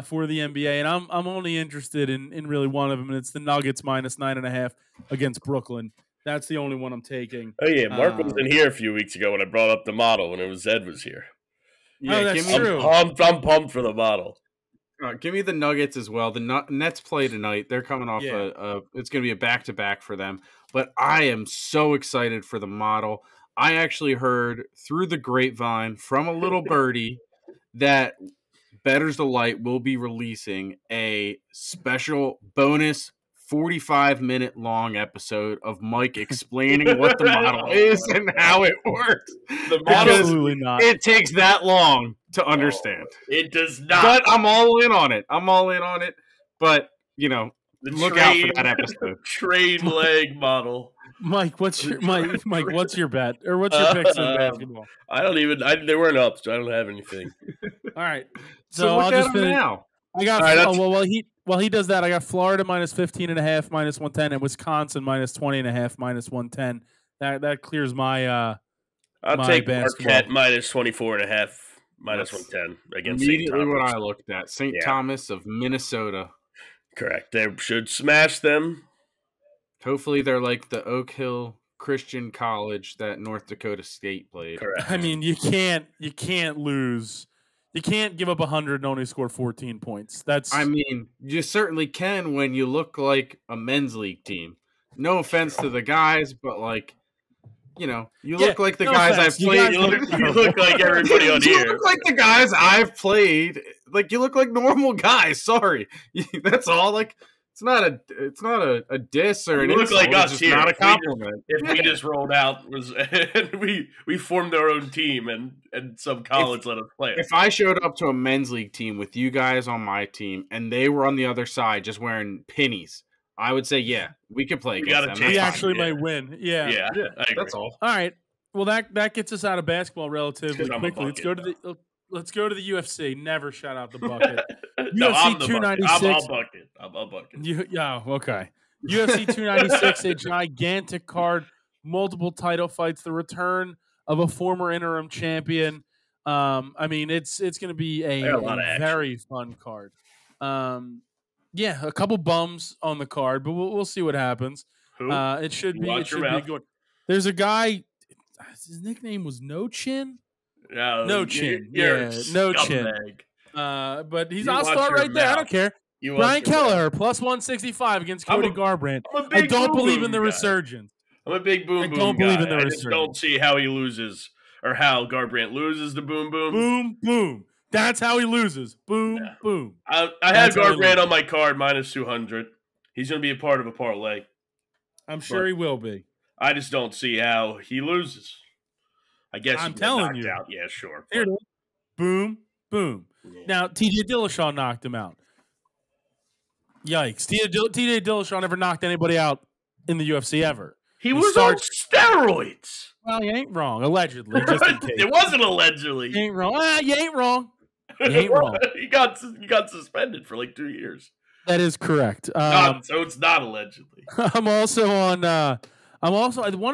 for the NBA, and I'm only interested in really one of them, and it's the Nuggets minus 9.5 against Brooklyn. That's the only one I'm taking. Oh yeah, Mark was in here a few weeks ago when I brought up the model when it was Ed was here. Yeah, that's true. I'm pumped for the model. Give me the Nuggets as well. The Nets play tonight. They're coming off it's going to be a back-to-back for them. But I am so excited for the model. I actually heard through the grapevine from a little birdie that Bettors Delight will be releasing a special bonus 45-minute long episode of Mike explaining what the model is and how it works. Absolutely not. It takes that long to understand. It does not. But I'm all in on it. But, look out for that episode. Trade leg model. Mike, what's your bet? Or what's your picks in basketball? They weren't up, so I don't have anything. All right. So I'll just finish now. I got while he does that, I got Florida minus 15.5, minus 110, and Wisconsin minus 20.5, minus 110. That clears my I'll take Marquette minus 24.5, minus 110 against immediately what I looked at. St. Thomas of Minnesota. Correct. They should smash them. Hopefully they're like the Oak Hill Christian College that North Dakota State played. Correct. I mean, you can't lose. You can't give up 100 and only score 14 points. You certainly can when you look like a men's league team. No offense to the guys, but you look like the guys I've played. You look like everybody on here. You look like the guys I've played. Like you look like normal guys. Sorry, that's all. It's not a diss or an insult. Look like us it's here. Not a compliment. If we just rolled out and we formed our own team and some college let us play. If I showed up to a men's league team with you guys on my team and they were on the other side just wearing pennies, I would say, we could play against them. We actually might win. Yeah, that's all. All right. Well, that gets us out of basketball relatively quickly. Let's go to the UFC. Never shout out the bucket. UFC 296. I'm a bucket. Okay. UFC 296, a gigantic card, multiple title fights, the return of a former interim champion. It's going to be a very fun card. A couple bums on the card, but we'll see what happens. Who? It should be good. There's a guy. His nickname was No Chin. No Chin. No Chin. But I'll start right there. I don't care. Brian Kelleher, plus 165 against Cody Garbrandt. I don't believe in the resurgence. I'm a big boom boom. I don't believe in the resurgence. I just don't see how he loses or how Garbrandt loses the boom boom. Boom boom. That's how he loses. Boom boom. I have Garbrandt on my card minus 200. He's going to be a part of a parlay. I'm sure he will be. I just don't see how he loses. I guess I'm telling you. out. Yeah, sure. Here it is. Boom, boom. Yeah. Now, T.J. Dillashaw knocked him out. Yikes. T.J. Dillashaw never knocked anybody out in the UFC ever. He was on steroids. Well, you ain't wrong. Allegedly. Just in case. It wasn't allegedly. You ain't wrong. You ain't wrong. You ain't wrong. He got suspended for like 2 years. That is correct. So it's not allegedly. I'm also one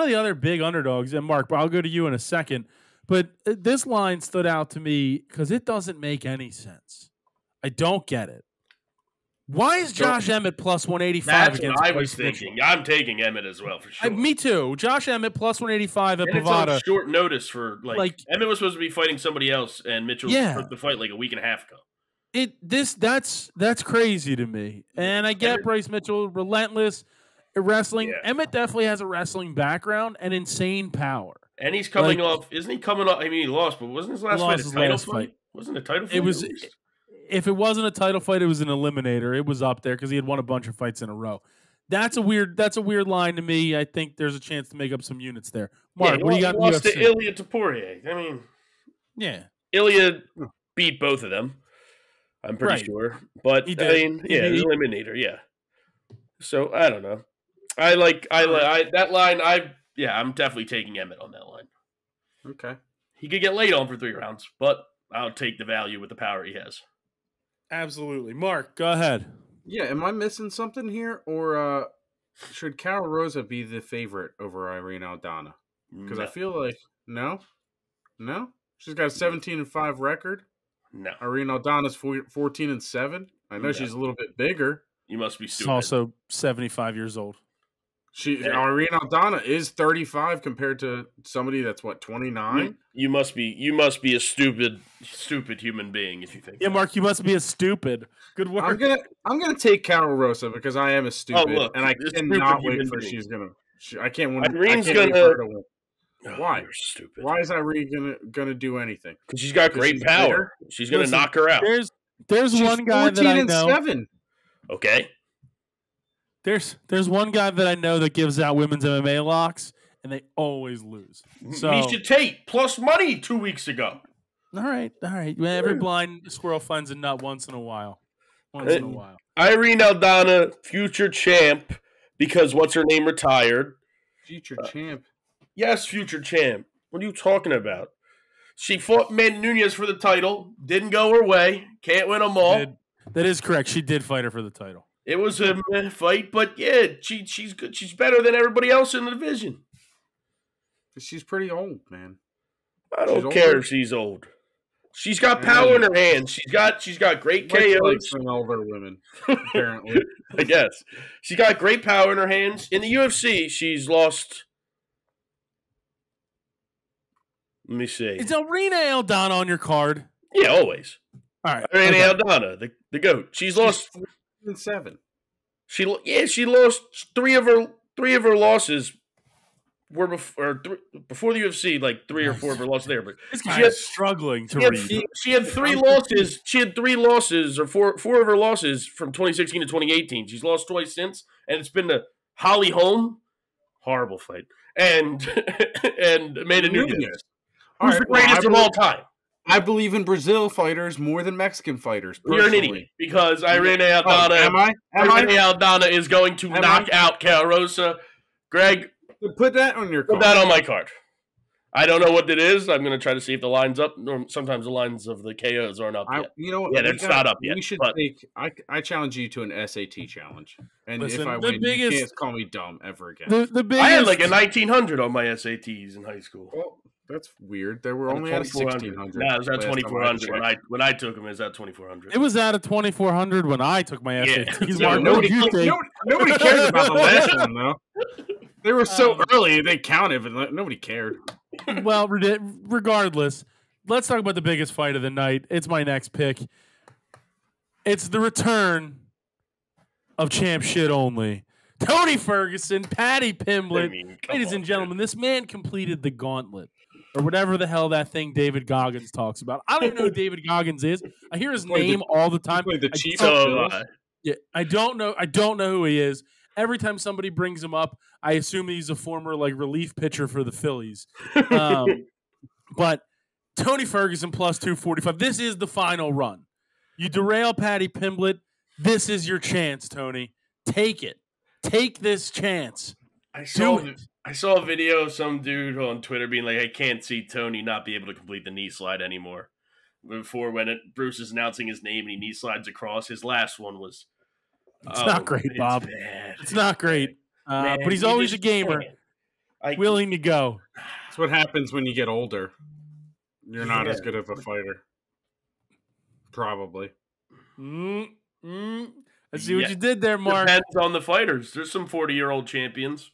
of the other big underdogs, and Mark, I'll go to you in a second. But this line stood out to me because it doesn't make any sense. I don't get it. Why is Josh Emmett plus 185 That's against what I was thinking. I'm taking Emmett as well, for sure. Me too. Josh Emmett plus 185 at Bovada. It's on short notice for, like, Emmett was supposed to be fighting somebody else, and Mitchell was supposed to fight like a week and a half ago. That's crazy to me. And I get Bryce Mitchell, relentless wrestling. Yeah. Emmett definitely has a wrestling background and insane power. And he's coming off. Isn't he coming off? I mean, he lost, but wasn't his last fight a title fight? Wasn't it a title fight? It was. If it wasn't a title fight, it was an eliminator. It was up there because he had won a bunch of fights in a row. That's a weird line to me. I think there's a chance to make up some units there. Mark, what do you got? Lost to Ilya Topuria. I mean, yeah, Ilya beat both of them. I'm pretty sure, but the eliminator. Yeah. So I don't know. I like that line. I'm definitely taking Emmett on that line. Okay. He could get laid on for 3 rounds, but I'll take the value with the power he has. Absolutely. Mark, go ahead. Yeah, am I missing something here? Or should Carol Rosa be the favorite over Irene Aldana? Because I feel like, no? She's got a 17-5 record. No. Irene Aldana's 14-7. I know she's a little bit bigger. You must be stupid. She's also 75 years old. Irene Aldana is 35 compared to somebody that's 29. You must be a stupid human being if you think. Yeah, Mark, you must be a stupid. Good work. I'm gonna take Carol Rosa because I am a stupid, and I cannot wait for she's gonna. I can't win. Irene's gonna. Win. Why? You're stupid. Why is Irene gonna do anything? Because she's got great power. She's gonna knock her out. There's one guy that I know. 14-7. Okay. There's one guy that I know that gives out women's MMA locks, and they always lose. So Misha Tate plus money 2 weeks ago. All right. Every blind squirrel finds a nut once in a while. Irene Aldana, future champ, because what's her name retired. Future champ. Yes, future champ. What are you talking about? She fought Amanda Nunes for the title. Didn't go her way. Can't win them all. That is correct. She did fight her for the title. It was a fight, but yeah, she's good. She's better than everybody else in the division. She's pretty old, man. I don't care if she's old. She's got power in her hands. She's got great KOs. Like some older women, apparently. I guess she's got great power in her hands. In the UFC, she's lost. Let me see. Is Irene Aldana on your card? Yeah, always. All right, Irene Aldana, the GOAT. She's lost 7. She lost three of her losses were before the UFC, like 3 or 4 of her losses there. But she is struggling to read. She had 3 losses. She had 3 losses, or four of her losses from 2016 to 2018. She's lost twice since, and it's been to Holly Holm, horrible fight, and Amanda Nunes, who's the greatest of all time. I believe in Brazil fighters more than Mexican fighters. Personally. You're an idiot because Irene Aldana. Aldana is going to knock out Carol Rosa. Greg, put that on your card. Put that on my card. I don't know what it is. I'm going to try to see if the line's up. Sometimes the lines of the KOs aren't up yet. It's not up yet. We should take. I challenge you to an SAT challenge, and listen, if I win, you can't call me dumb ever again. I had like a 1900 on my SATs in high school. Well, that's weird. They were only at 1600. No, it was at 2400 when I took them. It was at 2400. It was at a 2400 when I took my SATs. Yeah. Nobody cares about the last one though. They were so early, they counted, but nobody cared. Well, regardless, let's talk about the biggest fight of the night. It's my next pick. It's the return of champ shit only. Tony Ferguson, Paddy Pimblett. Ladies and gentlemen, this man completed the gauntlet. Or whatever the hell that thing David Goggins talks about. I don't even know who David Goggins is. I hear his name all the time. The Chiefs. I don't know who he is. Every time somebody brings him up, I assume he's a former relief pitcher for the Phillies. But Tony Ferguson plus 245. This is the final run. You derail Patty Pimblett. This is your chance, Tony. Take it. Take this chance. I saw a video of some dude on Twitter being like, I can't see Tony not be able to complete the knee slide anymore. Before when Bruce is announcing his name and he knee slides across, his last one was... It's not great, Bob. Bad. It's not great. But he's always a gamer, willing to go. That's what happens when you get older. You're not as good of a fighter. Probably. I see what you did there, Mark. Depends on the fighters. There's some 40-year-old champions.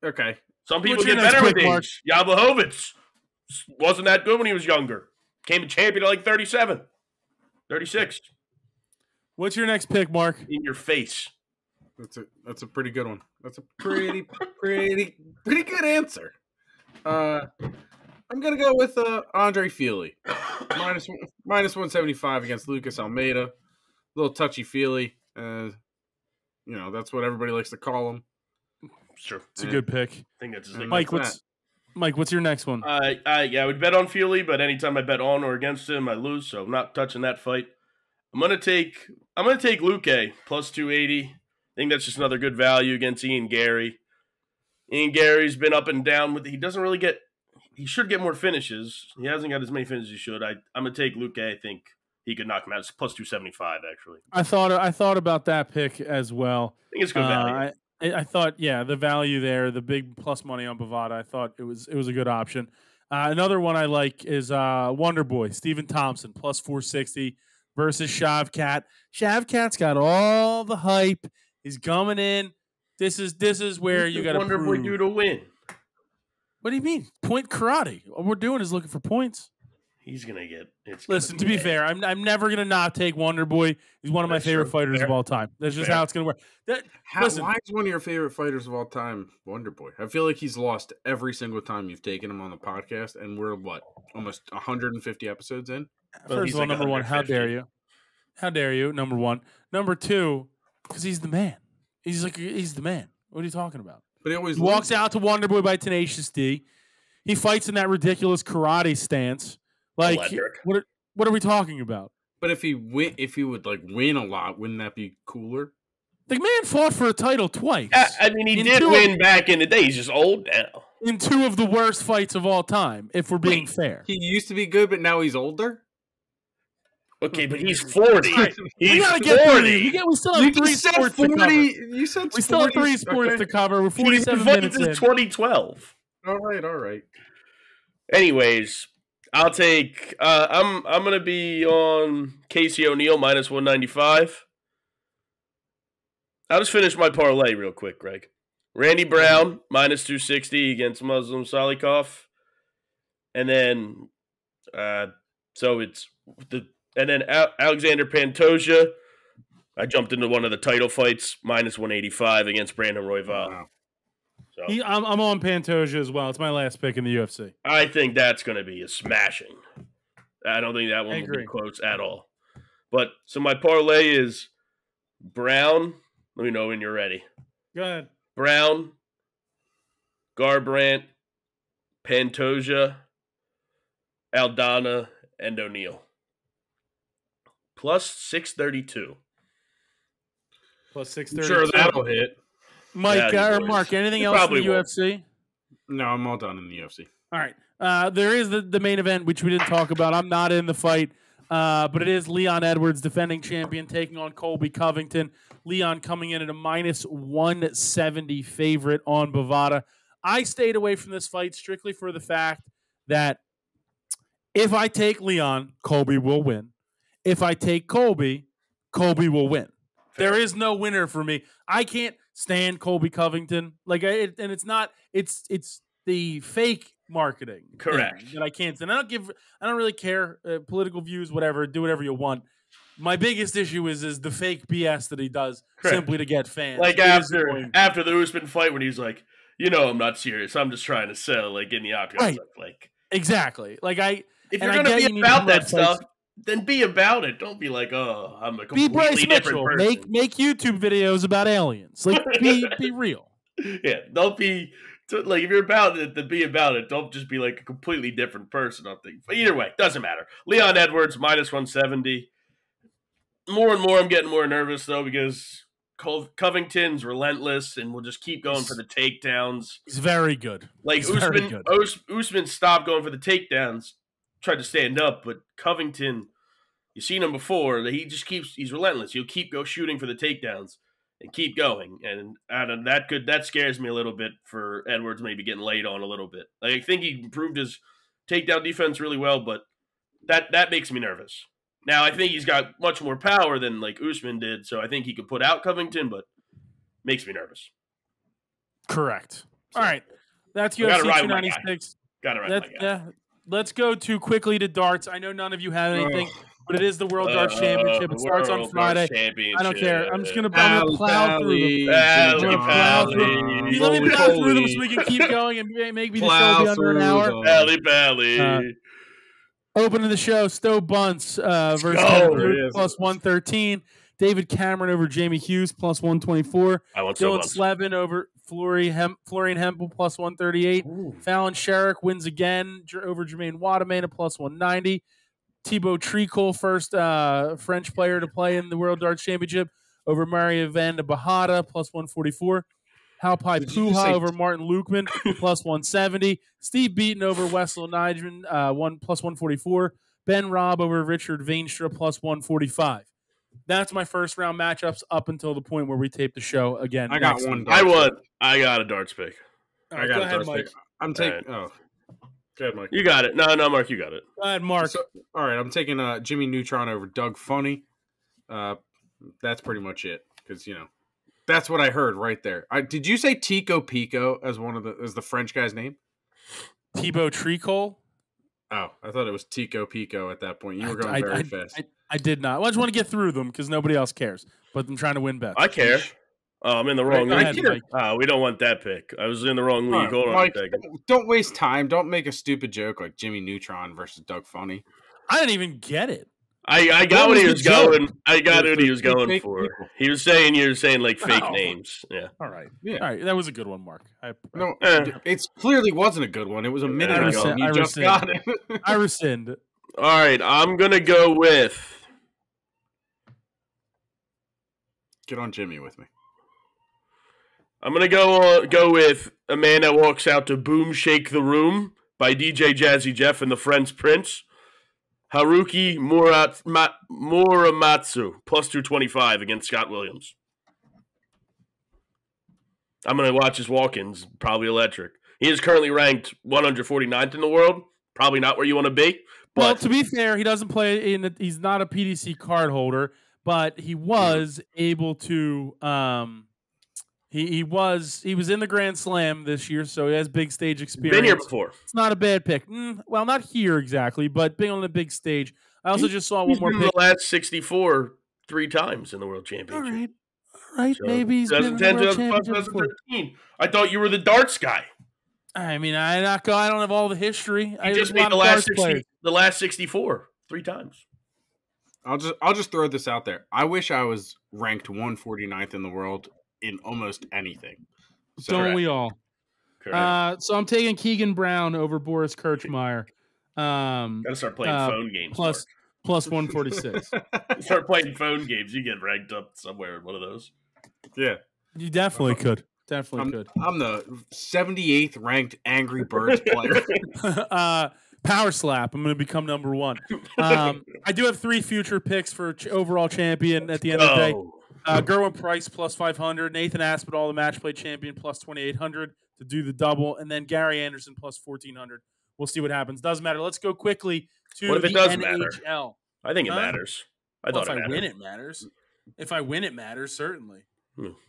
Okay. Some people get better with age. Yablachowicz wasn't that good when he was younger. Came a champion at like 37, 36. What's your next pick, Mark? In your face. That's a pretty good one. That's a pretty good answer. I'm gonna go with Andre Feely, minus 175 against Lucas Almeida. A little touchy-feely. That's what everybody likes to call him. Sure, it's a good pick. I think that's his name. Mike, what's your next one? I would bet on Feely, but anytime I bet on or against him, I lose. So I'm not touching that fight. I'm gonna take Luque plus 280. I think that's just another good value against Ian Gary. Ian Gary's been up and down with. He should get more finishes. He hasn't got as many finishes as he should. I'm gonna take Luque. I think he could knock him out. It's plus 275 actually. I thought about that pick as well. I think it's good value. I thought, the value there, the big plus money on Bovada. I thought it was a good option. Another one I like is Wonder Boy Stephen Thompson plus 460 versus Shavkat. Shavkat's got all the hype. He's coming in. This is where you got to Wonder Boy do to win. What do you mean? Point karate. All we're doing is looking for points. He's gonna get. Listen, to be fair, I'm never gonna not take Wonder Boy. He's one of my favorite fighters of all time. That's just how it's gonna work. Why is one of your favorite fighters of all time Wonder Boy? I feel like he's lost every single time you've taken him on the podcast, and we're almost 150 episodes in. First of all, number one, how dare you? How dare you? Number one. Number two, because he's the man. He's the man. What are you talking about? But he walks out to Wonder Boy by Tenacious D. He fights in that ridiculous karate stance. Like, what are we talking about? But if he would win a lot, wouldn't that be cooler? The man fought for a title twice. I mean, he did win back in the day. He's just old now. In two of the worst fights of all time, if we're being fair. He used to be good, but now he's older? Okay, but he's 40. He's 40. We still have three sports to cover. You said we still have three sports to cover. We're 47 minutes in. 2012. All right. Anyways, I'll take. I'm gonna be on Casey O'Neill minus 195. I'll just finish my parlay real quick, Greg. Randy Brown minus 260 against Muslim Salikov, and then Alexander Pantoja. I jumped into one of the title fights minus 185 against Brandon Royval. Wow. So I'm on Pantoja as well. It's my last pick in the UFC. I think that's going to be a smashing. I don't think that one will be close at all. But so my parlay is Brown. Let me know when you're ready. Go ahead. Brown, Garbrandt, Pantoja, Aldana, and O'Neal. Plus 632. Plus 632. Sure, that'll hit. Mike or Mark, anything else in the UFC? No, I'm all done in the UFC. All right. There is the main event, which we didn't talk about. I'm not in the fight, but it is Leon Edwards, defending champion, taking on Colby Covington. Leon coming in at a minus 170 favorite on Bovada. I stayed away from this fight strictly for the fact that if I take Leon, Colby will win. If I take Colby, Colby will win. Fair. There is no winner for me. I can't stand Colby Covington. It's the fake marketing. Correct. That I can't stand. I don't really care. Political views, whatever. Do whatever you want. My biggest issue is the fake BS that he does simply to get fans. Like after the Usman fight when he's like, I'm not serious. I'm just trying to sell, in the octagon. Right. Like exactly. If you're going to be about that stuff, then be about it. Don't be like, oh, I'm a completely different person. Make YouTube videos about aliens. Be real. Yeah, don't be Like, if you're about it, then be about it. Don't just be like a completely different person on things. But either way, doesn't matter. Leon Edwards, minus 170. More and more, I'm getting more nervous, though, because Covington's relentless and will just keep going for the takedowns. He's very good. Like, Usman stopped going for the takedowns, tried to stand up, but Covington, you've seen him before, he's relentless. He'll keep shooting for the takedowns and keep going. And that scares me a little bit for Edwards maybe getting laid on a little bit. Like, I think he improved his takedown defense really well, but that makes me nervous. Now, I think he's got much more power than like Usman did, so I think he could put out Covington, but makes me nervous. Correct. All right. That's UFC 296. Got to ride my guy. Yeah. Let's go quickly to darts. I know none of you have anything, but it is the World Darts Championship. It starts on Friday. I don't care. I'm just going to plow through them. Let me plow through them so we can keep going and maybe the show be under an hour. Pally. Opening the show, Stowe Bunce versus Kevin Root, plus 113. David Cameron over Jamie Hughes, plus 124. Dylan Slevin over Florian Hempel, plus 138. Ooh. Fallon Sherrick wins again over Jermaine Waterman, at plus 190. Thibaut Tricol, first French player to play in the World Darts Championship, over Mario Van de Bajada, plus 144. Halpai Puha over Martin Lukeman, plus 170. Steve Beaton over Wessel Nijman, plus 144. Ben Robb over Richard Veenstra, plus 145. That's my first round matchups up until the point where we tape the show again. I got one. I got a darts pick. I got a darts pick. I'm taking. Go ahead, Mike. You got it. No, Mark, you got it. Go ahead, Mark. All right, I'm taking Jimmy Neutron over Doug Funny. That's pretty much it, because that's what I heard right there. Did you say Tico Pico as the French guy's name? Thibaut Tricol? Oh, I thought it was Tico Pico at that point. You were going very fast. I did not. I just want to get through them because nobody else cares. But I'm trying to win bets. I care. Oh, I'm in the wrong league. We don't want that pick. I was in the wrong league. Hold on Mike, a second. Don't waste time. Don't make a stupid joke like Jimmy Neutron versus Doug Funny. I didn't even get it. I got what he was going. I got what he was going for. He was saying you're saying like fake names. Yeah. All right. Yeah. All right. That was a good one, Mark. No, it clearly wasn't a good one. It was a minute ago. You just got it. I rescind. All right. I'm gonna go with. Get on Jimmy with me. I'm gonna go with A Man That Walks Out to Boom Shake the Room by DJ Jazzy Jeff and the French Prince. Haruki Muramatsu, plus 225 against Scott Williams. I'm going to watch his walk-ins. Probably electric. He is currently ranked 149th in the world. Probably not where you want to be. But well, to be fair, he doesn't play he's not a PDC card holder, but he was able to He was in the Grand Slam this year, so he has big stage experience. Been here before. It's not a bad pick. Well, not here exactly, but being on the big stage. I also just saw one more pick. The last 64 3 times in the World Championship. All right. So maybe he's been in the World Championship before. I thought you were the darts guy. I mean, I don't have all the history. I just made the last 64 3 times. I'll just throw this out there. I wish I was ranked 149th in the world in almost anything. So, don't we all? So I'm taking Keegan Brown over Boris Kirchmeier. Gotta start playing phone games. Plus 146. Start playing phone games. You get ranked up somewhere in one of those. Yeah. You definitely could. Definitely could. I'm the 78th ranked Angry Birds player. Power slap. I'm going to become number 1. I do have 3 future picks for overall champion at the end of the day. Gerwin Price plus 500, Nathan Aspinall, the match play champion, plus 2,800 to do the double, and then Gary Anderson plus 1,400. We'll see what happens. Doesn't matter. Let's go quickly to the NHL. Matter? I think it matters. If I win, it matters. If I win, it matters, certainly.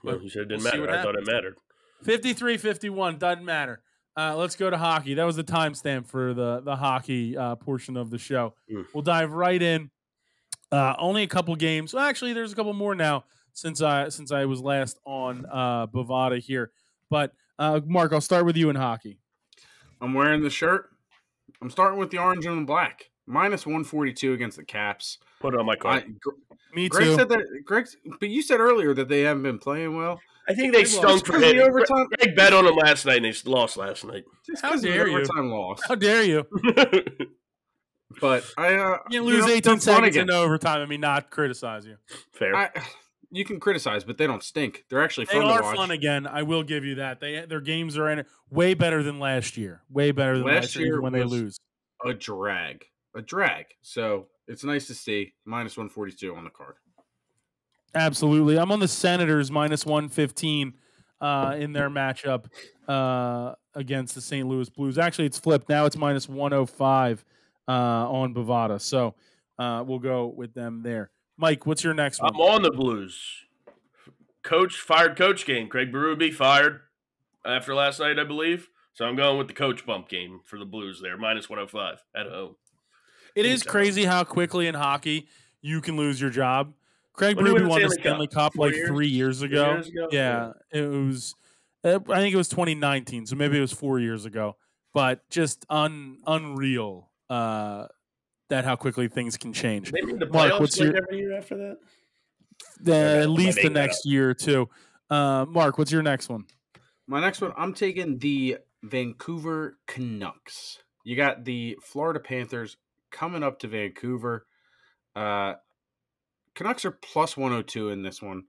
Well, you said it didn't matter. I thought it mattered. 53-51, doesn't matter. Let's go to hockey. That was the timestamp for the hockey portion of the show. We'll dive right in. Only a couple games. Well, actually, there's a couple more now since I was last on Bovada here. But Mark, I'll start with you in hockey. I'm wearing the shirt. I'm starting with the orange and the black. Minus 142 against the Caps. Put it on my card. Me Greg too. said that. But you said earlier that they haven't been playing well. I think they stunk for him. Overtime. Greg bet on them last night, and they lost last night. How dare you? Overtime loss. How dare you? But I you lose 18 seconds into overtime. I mean, not criticize you. Fair. You can criticize, but they don't stink. They're actually fun to watch. They are fun again. I will give you that. Their games are in it way better than last year. Way better than last year when they lose. A drag. So it's nice to see minus 142 on the card. Absolutely. I'm on the Senators minus 115 in their matchup against the St. Louis Blues. Actually, it's flipped. Now it's minus 105 on Bovada. So we'll go with them there. Mike, what's your next one? I'm on the Blues. Fired coach game. Craig Berube fired after last night, I believe. So I'm going with the coach bump game for the Blues there, minus 105 at home. It is crazy how quickly in hockey you can lose your job. Craig Berube won the Stanley Cup like 3 years ago. Yeah, it was. I think it was 2019, so maybe it was 4 years ago. But just unreal that how quickly things can change. They made the playoffs every year after that? At least the next year or two. Mark, what's your next one? My next one, I'm taking the Vancouver Canucks. You got the Florida Panthers coming up to Vancouver. Canucks are plus 102 in this one.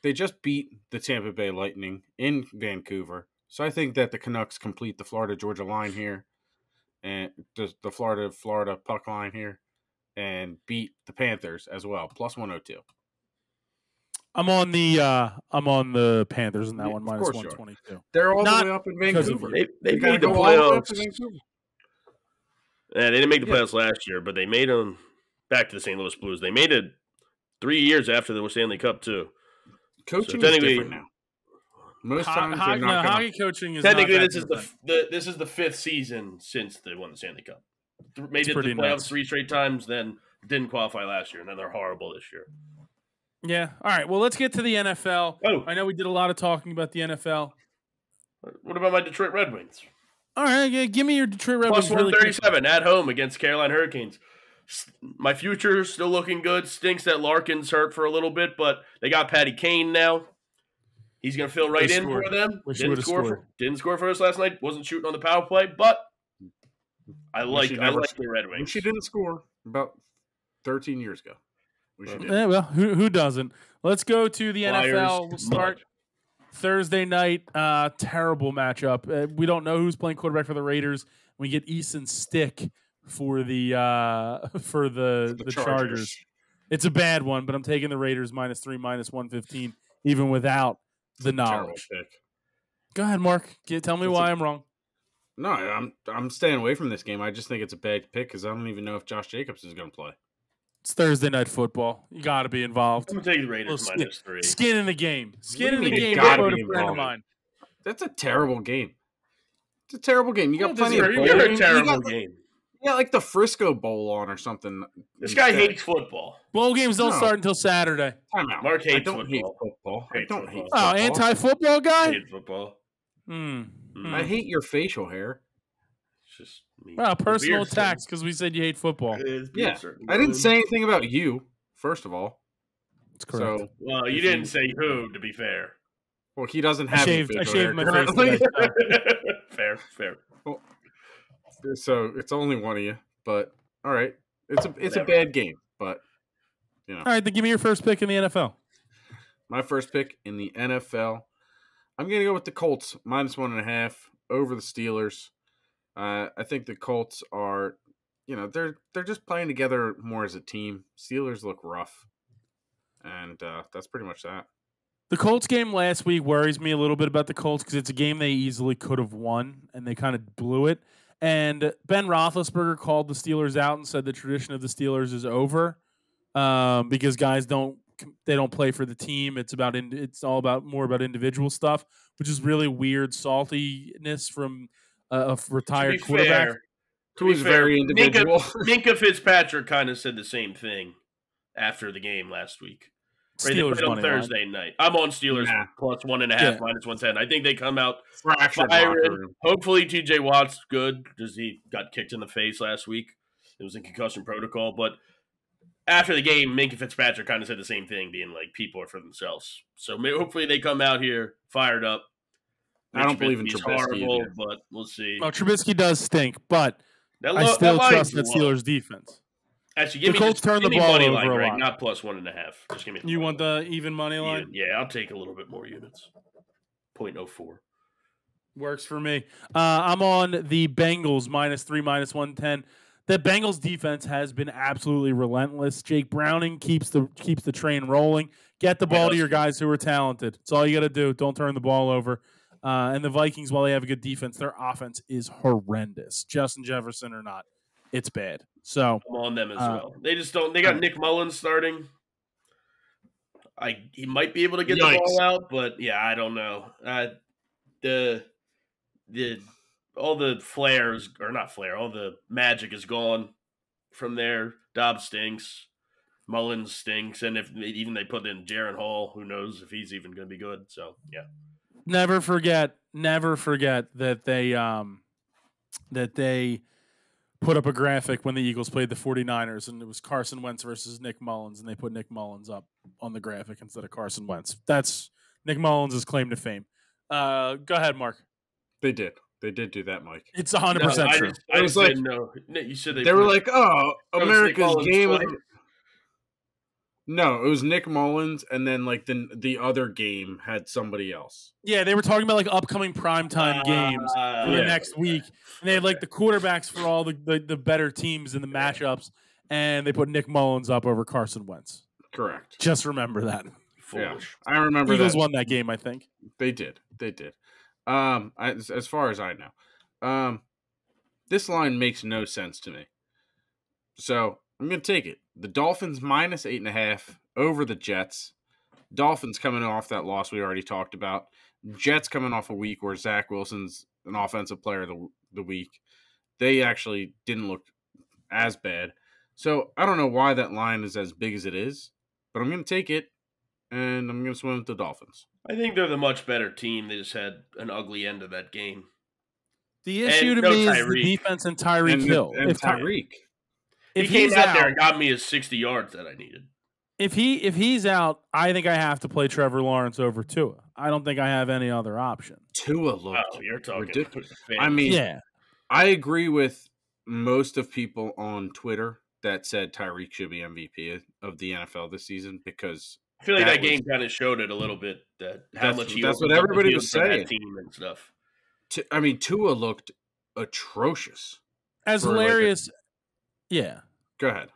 They just beat the Tampa Bay Lightning in Vancouver. So I think that the Canucks complete the Florida-Georgia line here and the Florida puck line here and beat the Panthers as well, plus 102. I'm on the Panthers in that one, minus 122. They're all the way up in Vancouver. They made the playoffs. Yeah, they didn't make the playoffs last year, but they made them back to the St. Louis Blues. They made it 3 years after the Stanley Cup too. Coaching is different now. Most times they're not hockey coaching is technically this is the fifth season since they won the Stanley Cup. Made it to the playoffs 3 straight times, then didn't qualify last year, and then they're horrible this year. Yeah. All right. Well, let's get to the NFL. Oh, I know we did a lot of talking about the NFL. What about my Detroit Red Wings? All right. Yeah, give me your Detroit Red Wings. Plus 137 at home against Carolina Hurricanes. My future still looking good. Stinks that Larkin's hurt for a little bit, but they got Patty Kane now. He's going to fill right in for them. Didn't score for us last night. Wasn't shooting on the power play, but I like the Red Wings. She didn't score about 13 years ago. Yeah, well, who doesn't? Let's go to the NFL. We'll start Thursday night. Terrible matchup. We don't know who's playing quarterback for the Raiders. We get Easton Stick for the Chargers. It's a bad one, but I'm taking the Raiders -3, minus 115, even without the knowledge. Go ahead, Mark. Tell me why I'm wrong. No, I'm staying away from this game. I just think it's a bad pick because I don't even know if Josh Jacobs is going to play. It's Thursday night football. You got to be involved. I'm going to take the Raiders -3. Skin in the game. Skin in the game. Gotta be involved. Of mine. That's a terrible game. It's a terrible game. You got plenty of bowling. You got a terrible game. Yeah, like the Frisco Bowl on or something. This guy hates football. Bowl games don't start until Saturday. Time out. Mark hates football. I don't hate football. Oh, anti-football guy? I hate football. I hate your facial hair. It's just me. Wow, personal attacks because we said you hate football. Yeah, I didn't say anything about you, first of all. That's correct. So, well, you didn't say who, to be fair. Well, he doesn't have I shaved my face today, so. Fair. Well, so it's only one of you, but all right. It's a bad game, but you know. All right, then give me your first pick in the NFL. My first pick in the NFL, I'm going to go with the Colts -1.5 over the Steelers. I think the Colts are, they're just playing together more as a team. Steelers look rough, and that's pretty much that. The Colts game last week worries me a little bit about the Colts because it's a game they easily could have won, and they kind of blew it. And Ben Roethlisberger called the Steelers out and said the tradition of the Steelers is over because guys don't play for the team. It's all about more about individual stuff, which is really weird saltiness from a retired quarterback. Who is very individual. Minka Fitzpatrick kind of said the same thing after the game last week. Steelers on Thursday night. I'm on Steelers plus 1.5, minus 110. I think they come out firing. Hopefully TJ Watt's good because he got kicked in the face last week. It was in concussion protocol, but after the game, Minkah Fitzpatrick kind of said the same thing, being like, people are for themselves. So hopefully they come out here fired up. I don't believe in Trubisky either. But we'll see. Well, Trubisky does stink, but I still trust that Steelers defense. Actually, give the me Colts turn the ball money over line, a Greg, lot. not plus 1.5. Just give me. You want the even money line? Yeah, I'll take a little bit more units. 0.04 works for me. I'm on the Bengals -3, -110. The Bengals defense has been absolutely relentless. Jake Browning keeps the train rolling. Get the ball to your guys who are talented. That's all you got to do. Don't turn the ball over. And the Vikings, while they have a good defense, their offense is horrendous. Justin Jefferson or not, it's bad. So I'm on them as well. They just don't. They got Nick Mullins starting. He might be able to get the ball out, but yeah, I don't know. All the flares, or not flare, all the magic is gone from there. Dobbs stinks. Mullins stinks. And if even they put in Jaron Hall, who knows if he's even going to be good. So, yeah. Never forget that they put up a graphic when the Eagles played the 49ers, and it was Carson Wentz versus Nick Mullins, and they put Nick Mullins up on the graphic instead of Carson Wentz. That's Nick Mullins' claim to fame. Go ahead, Mark. They did. They did do that, Mike. It's 100% true. I was like, no. You said they were like, oh, America's game of the... No, it was Nick Mullins, and then like the other game had somebody else. Yeah, they were talking about like upcoming primetime games for the next week, and they had like the quarterbacks for all the better teams in the matchups, and they put Nick Mullins up over Carson Wentz. Correct. Just remember that. Foolish. Yeah, I remember Eagles won that game, I think. They did. As far as I know, this line makes no sense to me. So I'm going to take it. The Dolphins -8.5 over the Jets. Dolphins coming off that loss we already talked about. Jets coming off a week where Zach Wilson's an offensive player of the week. They actually didn't look as bad. So I don't know why that line is as big as it is, but I'm going to take it, and I'm going to swim with the Dolphins. I think they're the much better team. They just had an ugly end of that game. The issue to me is the defense and Tyreek Hill. And Tyreek. If he came out there and got me his 60 yards that I needed. If he's out, I think I have to play Trevor Lawrence over Tua. I don't think I have any other option. Tua looked you're talking ridiculous. I mean, yeah. I agree with most of people on Twitter that said Tyreek should be MVP of the NFL this season because I feel like that game kind of showed it a little bit that's what everybody was saying. That team and stuff. I mean, Tua looked atrocious. As hilarious. Yeah. Go ahead.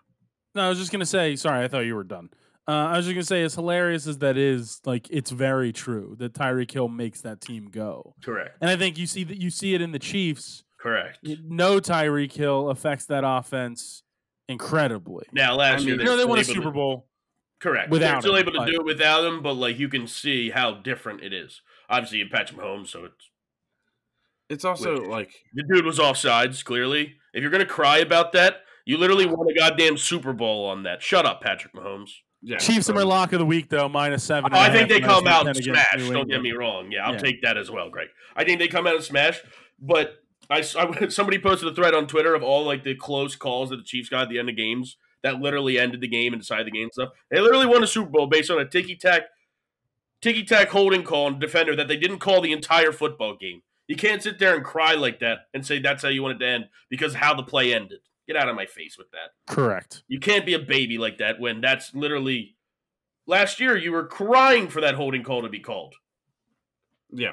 No, I was just going to say, sorry, I thought you were done. I was just going to say, as hilarious as that is, like, it's very true that Tyreek Hill makes that team go. Correct. And I think you see it in the Chiefs. Correct. No Tyreek Hill affects that offense incredibly. Now, last year, they won a Super Bowl. Correct. They're still able to do it without him, but, like, you can see how different it is. Obviously, you have Patrick Mahomes, so it's also, like... The dude was offsides, clearly. If you're going to cry about that, you literally won a goddamn Super Bowl on that. Shut up, Patrick Mahomes. Yeah, Chiefs are my lock of the week, though, -7. I think they come out and smash. Don't get me wrong. Yeah, I'll take that as well, Greg. I think they come out and smash, but somebody posted a thread on Twitter of all like the close calls that the Chiefs got at the end of games that literally ended the game and decided the game and stuff. They literally won a Super Bowl based on a ticky-tack holding call on defender that they didn't call the entire football game. You can't sit there and cry like that and say that's how you want it to end because of how the play ended. Get out of my face with that. Correct. You can't be a baby like that when that's literally – last year you were crying for that holding call to be called. Yeah.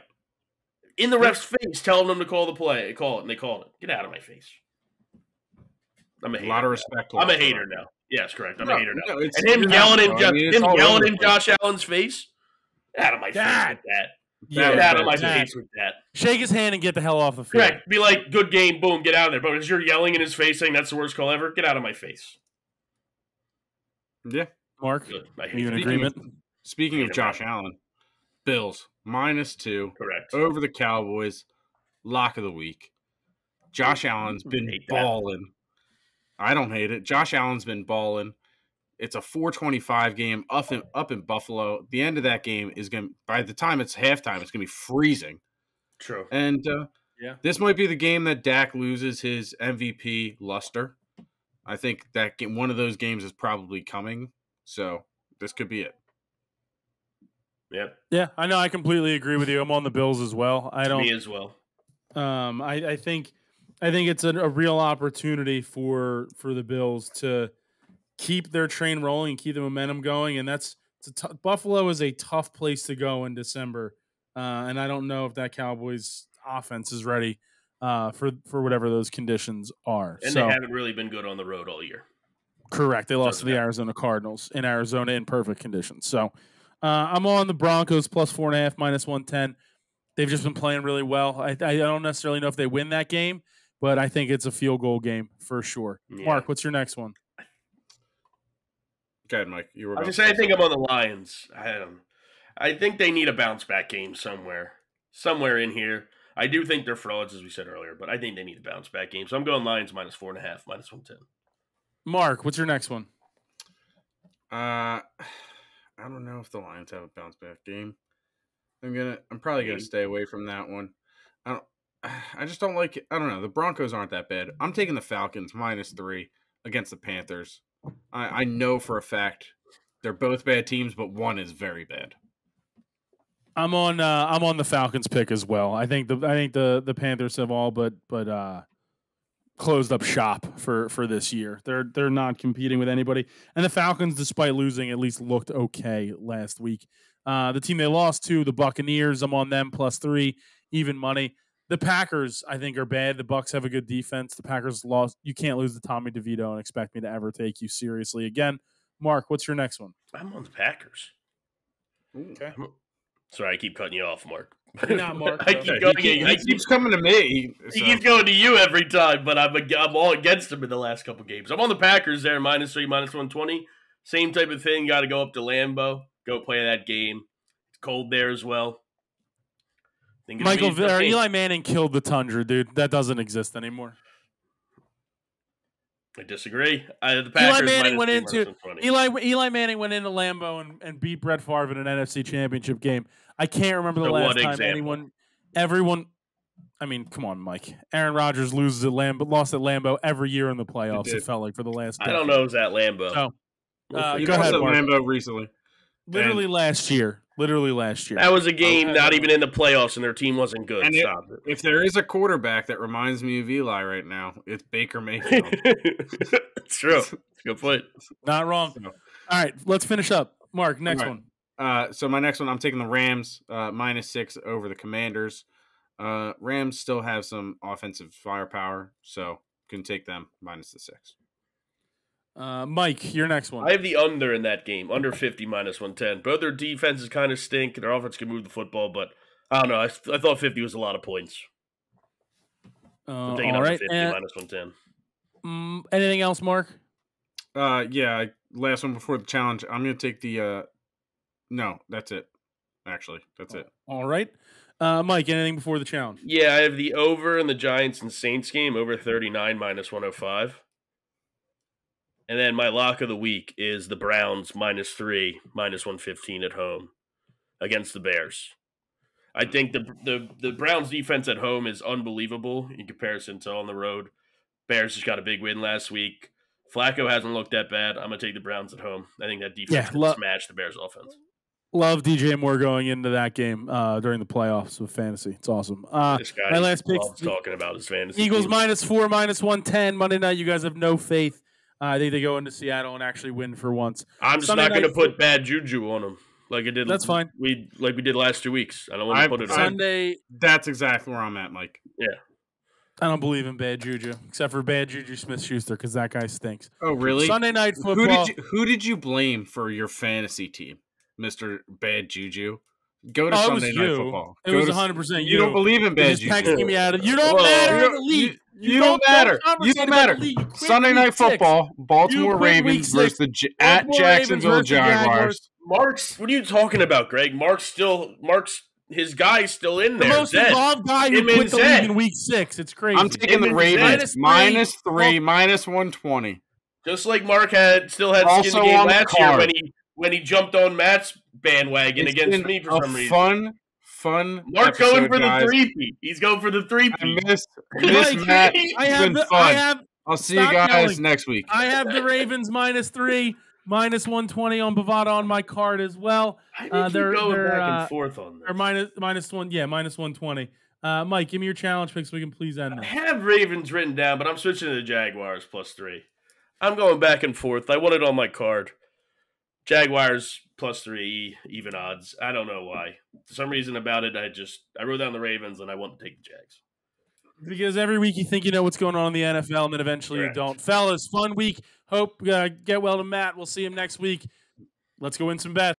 In the ref's face telling them to call the play. Call it, and they called it. Get out of my face. I'm a hater. A lot of respect. I'm a hater now. Yes, correct. I'm a hater now. And him yelling in Josh Allen's face? Get out of my face with that. Get out of my face with that. Shake his hand and get the hell off the field. Correct. Be like, good game, boom, get out of there. But as you're yelling in his face saying that's the worst call ever, get out of my face. Yeah. Mark, are you in agreement? Speaking of Josh Allen, Bills, -2. Correct. Over the Cowboys, lock of the week. Josh Allen's been balling. I don't hate it. Josh Allen's been balling. It's a 4:25 game up in Buffalo. The end of that game is going to, by the time it's halftime, it's going to be freezing. True. And this might be the game that Dak loses his MVP luster. I think that one of those games is probably coming. So this could be it. Yep. Yeah, I know. I completely agree with you. I'm on the Bills as well. Me as well. I think it's a real opportunity for the Bills to keep their train rolling and keep the momentum going, and Buffalo is a tough place to go in December, and I don't know if that Cowboys offense is ready for whatever those conditions are. And they haven't really been good on the road all year. Correct. They lost to the Arizona Cardinals in Arizona in perfect conditions. So I'm on the Broncos plus 4.5, minus 110. They've just been playing really well. I don't necessarily know if they win that game, but I think it's a field goal game for sure. Yeah. Mark, what's your next one? Go ahead, Mike. You were. I think I'm on the Lions. I think they need a bounce back game somewhere in here. I do think they're frauds, as we said earlier, but I think they need a bounce back game. So I'm going Lions minus 4.5, minus 110. Mark, what's your next one? I don't know if the Lions have a bounce back game. I'm probably gonna stay away from that one. I just don't like it. I don't know. The Broncos aren't that bad. I'm taking the Falcons minus 3 against the Panthers. I know for a fact they're both bad teams, but one is very bad. I'm on the Falcons pick as well. I think the Panthers have all but closed up shop for this year. They're not competing with anybody, and the Falcons, despite losing, at least looked okay last week. The team they lost to, the Buccaneers, I'm on them plus 3, even money. The Packers, I think, are bad. The Bucs have a good defense. The Packers lost. You can't lose to Tommy DeVito and expect me to ever take you seriously again. Mark, what's your next one? I'm on the Packers. Okay. Sorry, I keep cutting you off, Mark. You're not Mark. I keep going. He keeps coming to me. He keeps going to you every time, but I'm all against him in the last couple games. I'm on the Packers there, minus 3, minus 120. Same type of thing. Got to go up to Lambeau, go play that game. It's cold there as well. Eli Manning killed the Tundra, dude. That doesn't exist anymore. I disagree. Eli Manning went into Lambeau and beat Brett Favre in an NFC Championship game. I can't remember the last time everyone. I mean, come on, Mike. Aaron Rodgers lost at Lambeau every year in the playoffs. It felt like for the last. I don't know. Is that Lambeau? So, go ahead, Lambeau recently. Literally last year. That was a game not even in the playoffs, and their team wasn't good. And if there is a quarterback that reminds me of Eli right now, it's Baker Mayfield. It's true. It's a good point. Not wrong. All right, let's finish up. Mark, next one. So my next one, I'm taking the Rams minus 6 over the Commanders. Rams still have some offensive firepower, so can take them minus the 6. Mike, your next one. I have the under in that game, under 50 minus 110. Both their defenses kind of stink. Their offense can move the football, but I don't know. I thought 50 was a lot of points. I'm taking under 50 minus 110. Anything else, Mark? Yeah, last one before the challenge. I'm going to take the no, that's it. Actually, that's it. All right. Mike, anything before the challenge? Yeah, I have the over in the Giants and Saints game, over 39 minus 105. And then my lock of the week is the Browns minus 3, minus 115 at home against the Bears. I think the Browns defense at home is unbelievable in comparison to on the road. Bears just got a big win last week. Flacco hasn't looked that bad. I'm going to take the Browns at home. I think that defense can smash the Bears offense. Love DJ Moore going into that game during the playoffs with fantasy. It's awesome. This guy my last pick talking about his fantasy. Eagles team. minus 4, minus 110. Monday night, you guys have no faith. I think they go into Seattle and actually win for once. I'm just not going to put bad juju on them like I did. That's fine. We did last 2 weeks. I don't want to put it on Sunday. That's exactly where I'm at, Mike. Yeah. I don't believe in bad juju, except for bad Juju Smith-Schuster, because that guy stinks. Oh, really? Sunday night football. Who did you blame for your fantasy team, Mr. Bad Juju? Go to Sunday Night Football. It was 100% you. You don't believe in bad juju. Texting me out of you don't matter in the league. You don't matter. You don't matter. Sunday Night Football, Baltimore Ravens versus at Jacksonville Jaguars. Mark's, what are you talking about, Greg? Mark's his guy's still in there. The most involved guy who quit the league in week 6. It's crazy. I'm taking the Ravens minus 3, minus 120. Just like Mark still had skin in the game last year when he jumped on Matt's bandwagon against me for some reason. Fun. Mark going for the 3-peat. He's going for the 3-peat. I miss Matt. I'll see you guys next week. I have the Ravens -3, -120 on Bovada on my card as well. I think they're going back and forth on this. Or -1, yeah, -120. Mike, give me your challenge pick so we can please end this. I have Ravens written down, but I'm switching to the Jaguars +3. I'm going back and forth. I want it on my card. Jaguars +3, even odds. I don't know why. For some reason about it, I wrote down the Ravens and I want to take the Jags. Because every week you think you know what's going on in the NFL, and then eventually you don't. Fellas, fun week. Hope get well to Matt. We'll see him next week. Let's go win some bets.